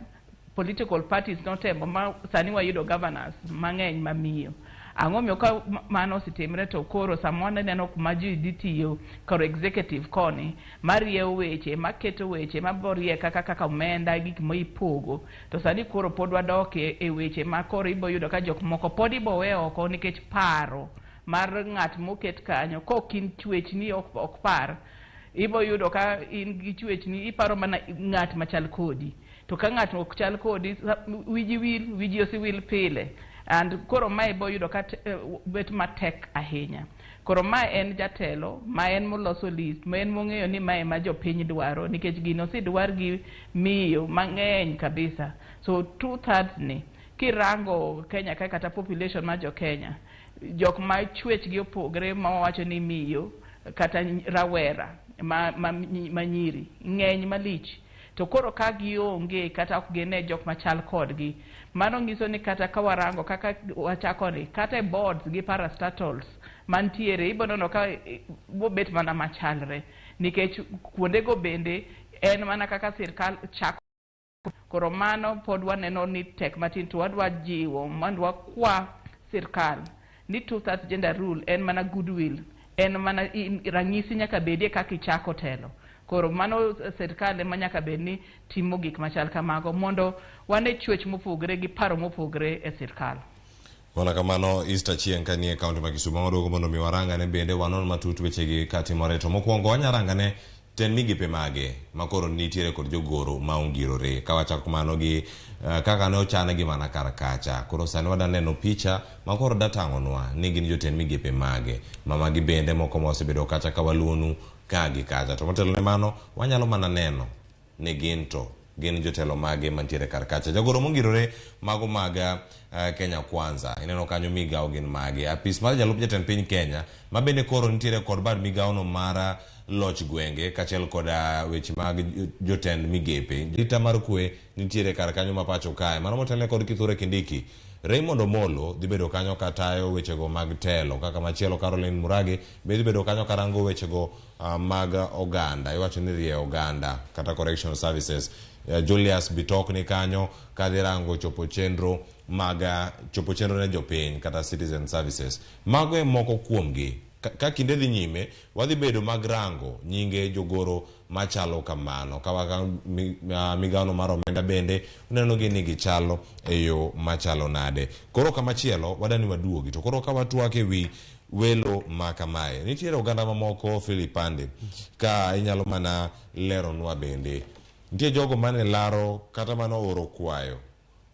political parties notemo ma sani wayudo governors mang'eny mamiyo. Ang'o miyo ka mano sitimre to koro samwana neno kuma ji ditiyo karo executive koni mariewo weche, maketo weche, maborie kaka omenda gik moipogo. To sani koro pod wadoke e weche ma koro iboyudo ka jok moko pod ibowe oko nikech paro mar ng'at moket kanyo kokin chwechni ok par. Iboyudo ka in gi chwechni iparo mana ng'at machal kodi. To ka ng'at ok chal kodi wiji osiwil pile. And koro mae boyudo ka bet matek ahinya. Koro mae en jatelo, mae en moloso list, mae en mong'eyo ni mae ma jopiny dwaro nikech gino sidwar gi miyo mang'eny kabisa. So two-thirds ni kirango Kenya kata population ma jo Kenya, jok ma chwech gi opogre ma wacho ni miyo kata rawera ma nyiri ng'eny malich. To koro ka gionge kata ok gine jok machal kodgi, mano ngiso ni kata ka warango kaka wachako ni kata e boards gi parastatals mantiere ibonono ka bobet mana machalre nikech kuondego bende en mana kaka sirkal chako. Koro mano pod waneno ni tek matin to wadwa jiwo mandwa kwa sirkal ni two-thirds gender rule en mana goodwill, en mana ranyisi nyaka bedie kaka ichako telo. Koro mano sirkal ema nyaka bed ni timo gik machal kamago mondo wane chwech mopogre gi paro mopogre e sirkal. Wana kamano Easter chieng' kanie kaunti ma Kisumu wadogo mondo mi waranga ne bende wanon matut weche gi katimore to mokwongo wanyaranga ne ten migepe mage makoro nitiere kod jogoro ma ongirore ka wachako mano gi kaka ne ochane gi mana kar kacha. Koro sani wada neno picha makoro datang'onwa ni gin jotend migepe mage mamagi bende moko mosebedo kacha ka waluonu kagi kacha. To motelo ne mano wanyalo mana neno ni gin jotelo mage mantiere kar kacha. Jagoro mongirore mago maga Kenya Kwanza ineno kanyo migao gin mage. Apis mar jalup jatend piny Kenya ma bende koro nitiere kod bad migao no mara loch gwenge kachiel kod weche mag jotend migepe. Rita mar kwe nitiere kar kanyo mapacho kae. Mano motelne kod Kithure Kindiki. Raymond Omolo dhi bedo kanyo katayo wechego mag telo kaka machielo Caroline Murage dhi bedo kanyo karango wechego mag oganda, iwacho ni rie oganda kata correctional services. Julius Bitok ni kanyo kadhi rango chopo chenro ne jopiny kata citizen services. Mago e moko kuomgi. Ka kinde dhi nyime wadhi bedo mag rango nyinge jogoro machalo kamano ka waka migano mar omenda bende uneno gi ni gichalo e yo machalo nade. Koro kamachielo wadani waduogi to koro ka watwake wi welo makamae nitiere oganda mamoko Filipande ka inyalo mana leronwa bende nitie jogo mane laro kata mano oro kwayo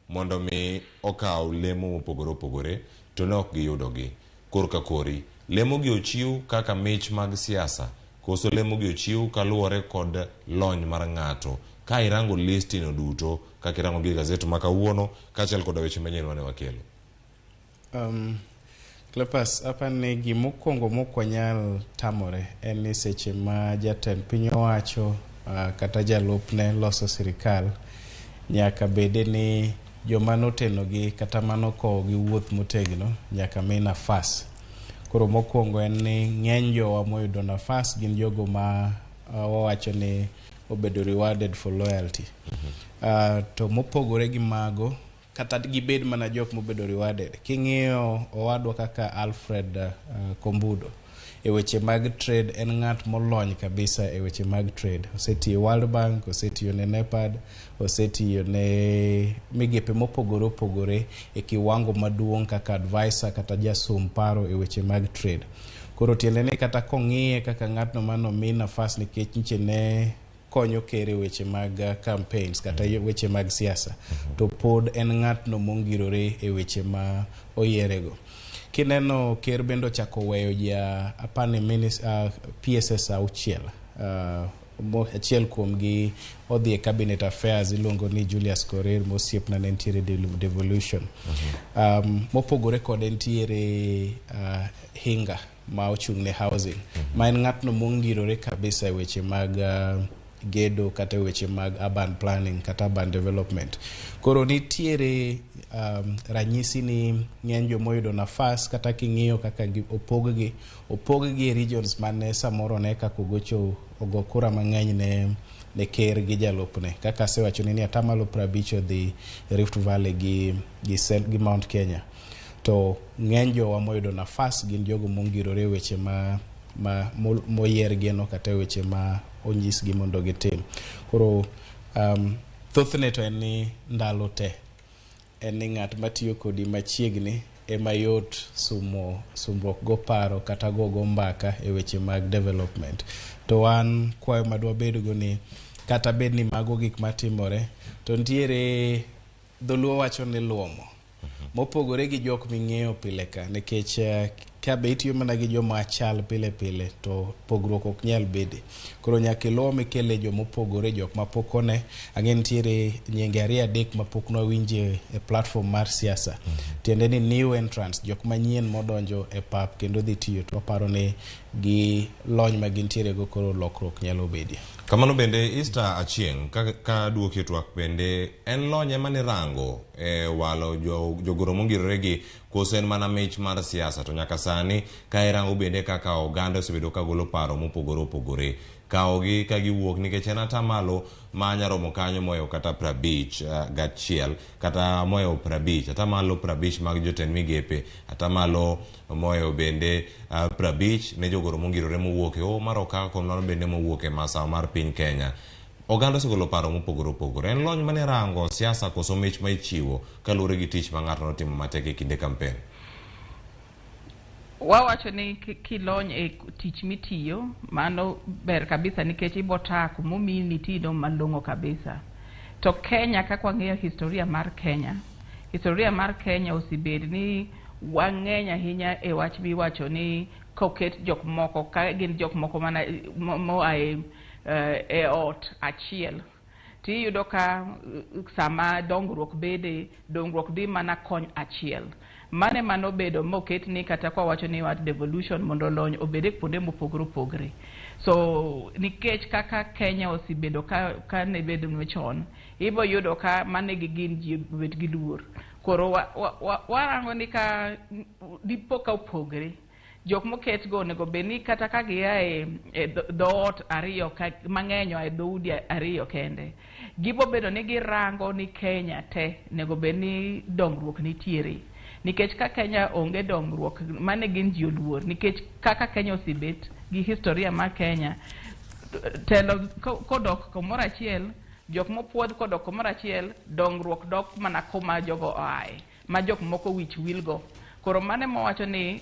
mondo mi okaw lemo mopogore opogore to ne ok giyudogi. Kor ka kori lemo gi ochiw kaka mich mag siasa koso lemo gi ochiw kaluwore kod lony mar ng'ato ka irango listi no duto kaka irango gi gazet ma kawuono kaachiel kod weche manyien mane wakelo. Klepas apani gimokwongo mokwanyal tamore en ni seche ma jatend piny owacho kata jalupne loso sirikal nyaka bede ni joma notenogi kata manokowogi wuoth motegno nyaka mi nafas. Koro mokwongo en ni ng'eny jowa moyudo nafas gin jogo ma wawacho ni obedo rewarded for loyalty. To mopogore gi mago kata gibed mana jok mobedo rewarded. King'iyo owadwa kaka Alfred Kombudo e weche mag trade en ng'at molony kabisa e weche mag trade. Osetiyo World Bank, osetiyo ne NEPAD, osetiyo ne migepe mopogore opogore e kiwango maduong' kaka advisor kata jasum paro e weche mag trade. Koro tiende ni kata kong'iye kaka ng'atno mano mi nafas nikech niche ne konyo kere weche mag campaigns kata weche mag siasa to pod en ng'atno mongirore e weche ma oyierego. Kineno ker bendo chako weyo ja apani PSS auchiel, achiel kuomgi odhi e cabinet affairs iluongo ni Julius Korir mosiepna ne ntiere devolution. Mopogore kode ntiere Hinga ma ochung' ne housing ma en ng'atno mongirore kabisa e weche mag gedo kata weche mag urban planning kata urban development. Koro nitiere ranyisi ni ng'eny jomoyudo nafas kata king'iyo kaka opoggi e regions mane samoro ne kaka ogo kura mang'eny ne ker gi jalupne. Kaka asewacho ni atamalo 50 odhi Rift Valley gi Mount Kenya. To ng'eny jowa moyudo nafas gin jogo mongirore weche moyier geno kata weche ma onyisgi mondo gitim. Koro thothne to en ni ndalo te en ni ng'at matiyo kodi machiegni ema yot sumbruok go paro kata go mbaka e weche mag development. To wan kwayo madwa bedgo ni kata bed ni mago gik matimore to ntiere dholuo wacho ni luomo mopogore gi jok ming'eyo pile ka nikech ka be itiyo mana gi joma chal pile pile to pogruok ok nyal bede. Koro nyaka iluom ikele joma opogore jok mapok one. Ang'e nitiere nyenge 2-3 mapok nwawinje e platform mar siasa. Tiende ni new entrants jok manyien modonjo e pap kendo dhi tiyo to waparo ni gi lony ma gintiere go koro lokruok nyalo bedie. Kamano bende Easter Achieng' ka duokie twak bende en lony ema ni rango walo jogoro mongirore gi koso en mana mich mar siasa to nyaka sani ka irango bende kaka oganda osebedo ka golo paro mopogore opogore kawogi ka giwuok nikech en atamalo ma nyaromo kanyo moyo kata 50 gachiel kata moyo 50 atamalo 50 mag jotend migepe atamalo moyo bende 50 ne jogoro mongirore mowuok e mar okaka komno bende mowuok e masawa mar piny Kenya. Oganda osegolo paro mopogore opogore. En lony mane rango siasa koso mich ma ichiwo kaluwore gi tich ma ng'ato notimo matek e kinde kampen? Wawacho ni kilony e tich mitiyo mano ber kabisa nikech ibota kumomi nitido malong'o kabisa. To Kenya kaka wang'eyo historia mar Kenya osebed ni wang'eny ahinya e wach miwacho ni koket jok moko ka gin jok moko mana moae e ot achiel tiyudo ka sama dongruok dhi mana kony achiel mane mano bedo moket ni kata kwa wacho ni wat devolution mondo lony obede kuonde mopogore opogore. So nikech kaka Kenya osebedo ka ne bedo chon ibo yudo ka mane gin ji bet gi luor. Koro warango ni ka dipo ka opogore jok moket go nego beni kata ka giae dhoot ariyo mang'enyo e dhoudi ariyo kende gibo bedo ni girango ni Kenya te nego beni dongruok nitiere nikech ka Kenya onge dongruok mane gin ji oluor nikech kaka Kenya osebet gi historia ma Kenya telo kodok kumoro achiel jok mopuodh kodok kumoro achiel dongruok dok mana kuma jogo oae ma jok moko wich wilgo. Koro mane mowacho ni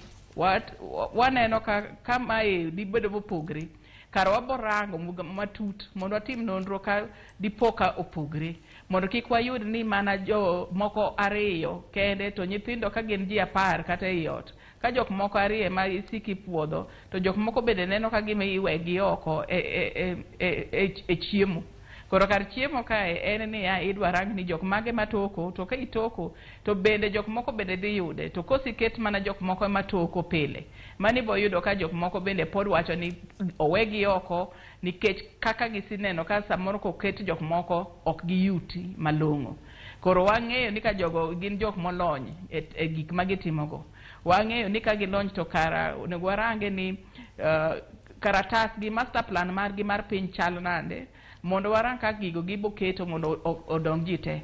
waneno ka mae dibedo mopogre kar waborango matut mondo watim nonro ka dipo ka opogre mondo kik wayud ni mana jo moko ariyo kende to nyithindo ka gin ji 10 kata ei ot ka jok moko ariyo ma isiki puodho to jok moko bende neno ka gima iwegi oko e chiemo. Koro kar chiemo kae en niya idwa rang ni jok mage matoko to ka itoko to bende jok moko bende dhi yude to kosiket mana jok moko matoko pile mani bo yudo ka jok moko bende pod wacho ni owegi oko nikech kaka gisineno ka samoro koket jok moko ok giyuti malong'o. Koro wang'eyo ni ka jogo gin jok molony e gik ma gitimogo. Wang'eyo ni ka gilony to kara onego warange ni karatas gi master plan margi mar piny chal nade mondo warang ka gigo giboketo mondo odong ji te.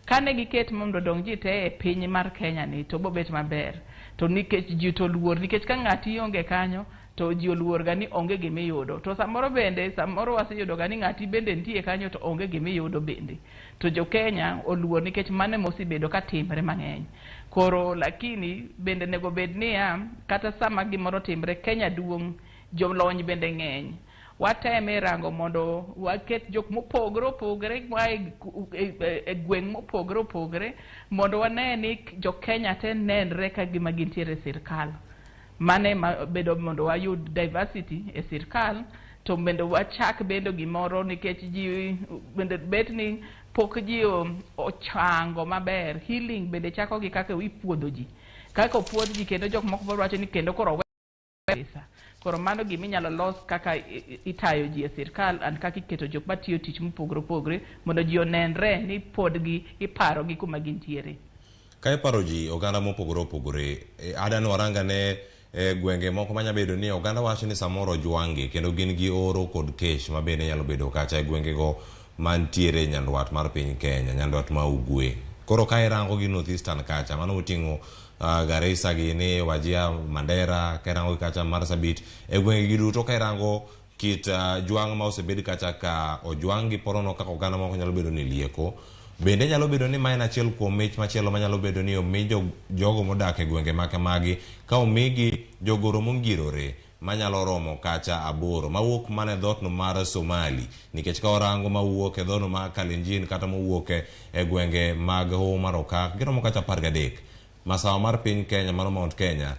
Kane giket mondo odong ji te e piny mar Kenya ni to bobet maber. To nikech ji to luor nikech ka ng'ati onge kanyo to ji oluor ga ni onge gimiyudo. To samoro bende samoro waseyudo ga ni ng'ati bende nitie kanyo to onge gimiyudo bende. To jo Kenya oluor nikech mane mosebedo ka timre mang'eny. Koro lakini bende nego bed niya kata sama gimoro timre Kenya duong' jolony bende ng'eny. Wateme rango mondo waket jok mopogre opogre e gweng' mopogre opogre mondo wane ni jo Kenya te nenre ka gima gintiere e sirkal. Mane bedo mondo wayud diversity e sirkal to bende wachak bendo gimoro nikech ji bende bet ni pok ji ochango maber. Healing bende chako gi kaka ipuodho ji. Kaka opuodh ji kendo jok moko wacho ni kendo koro pesa. Koro mano gima inyalo los kaka itayo ji e sirkal and kaka iketo jok matiyo tich mopogre opogre mondo ji onenre ni pod gi iparo gi kuma gintiere. Ka iparo ji oganda mopogore opogore adani waranga ne gwenge moko manya bedo ni oganda wacho ni samoro jwangi kendo gin gi oro kod kesh ma bende nyalo bedo kacha gwenge go mantiere nyandwat mar piny Kenya, nyandwat ma ugwe. Koro ka irango gi North Eastern kacha mano oting'o Garissa gini, Wajia, Mandera, kairango kacha Marsabit, gwenge gi duto kairango kit jwang ma osebedi kacha ka ojwangi porono kaka oganda moko nyalo bedo ni lieko. Bende nyalo bedo ni maen achiel kuom mich machielo manyalo bedo ni omi jogo modak e gwenge make magi ka omigi jogoro mongirore manyalo romo kacha 8 mawuok mane dhot no mar Somali nikech ka orango mawuok e dhono ma Kalenjin kata mawuok e gwenge mag Hoho mar Okak giromo kacha 13 masawa mar piny Kenya mano Mount Kenya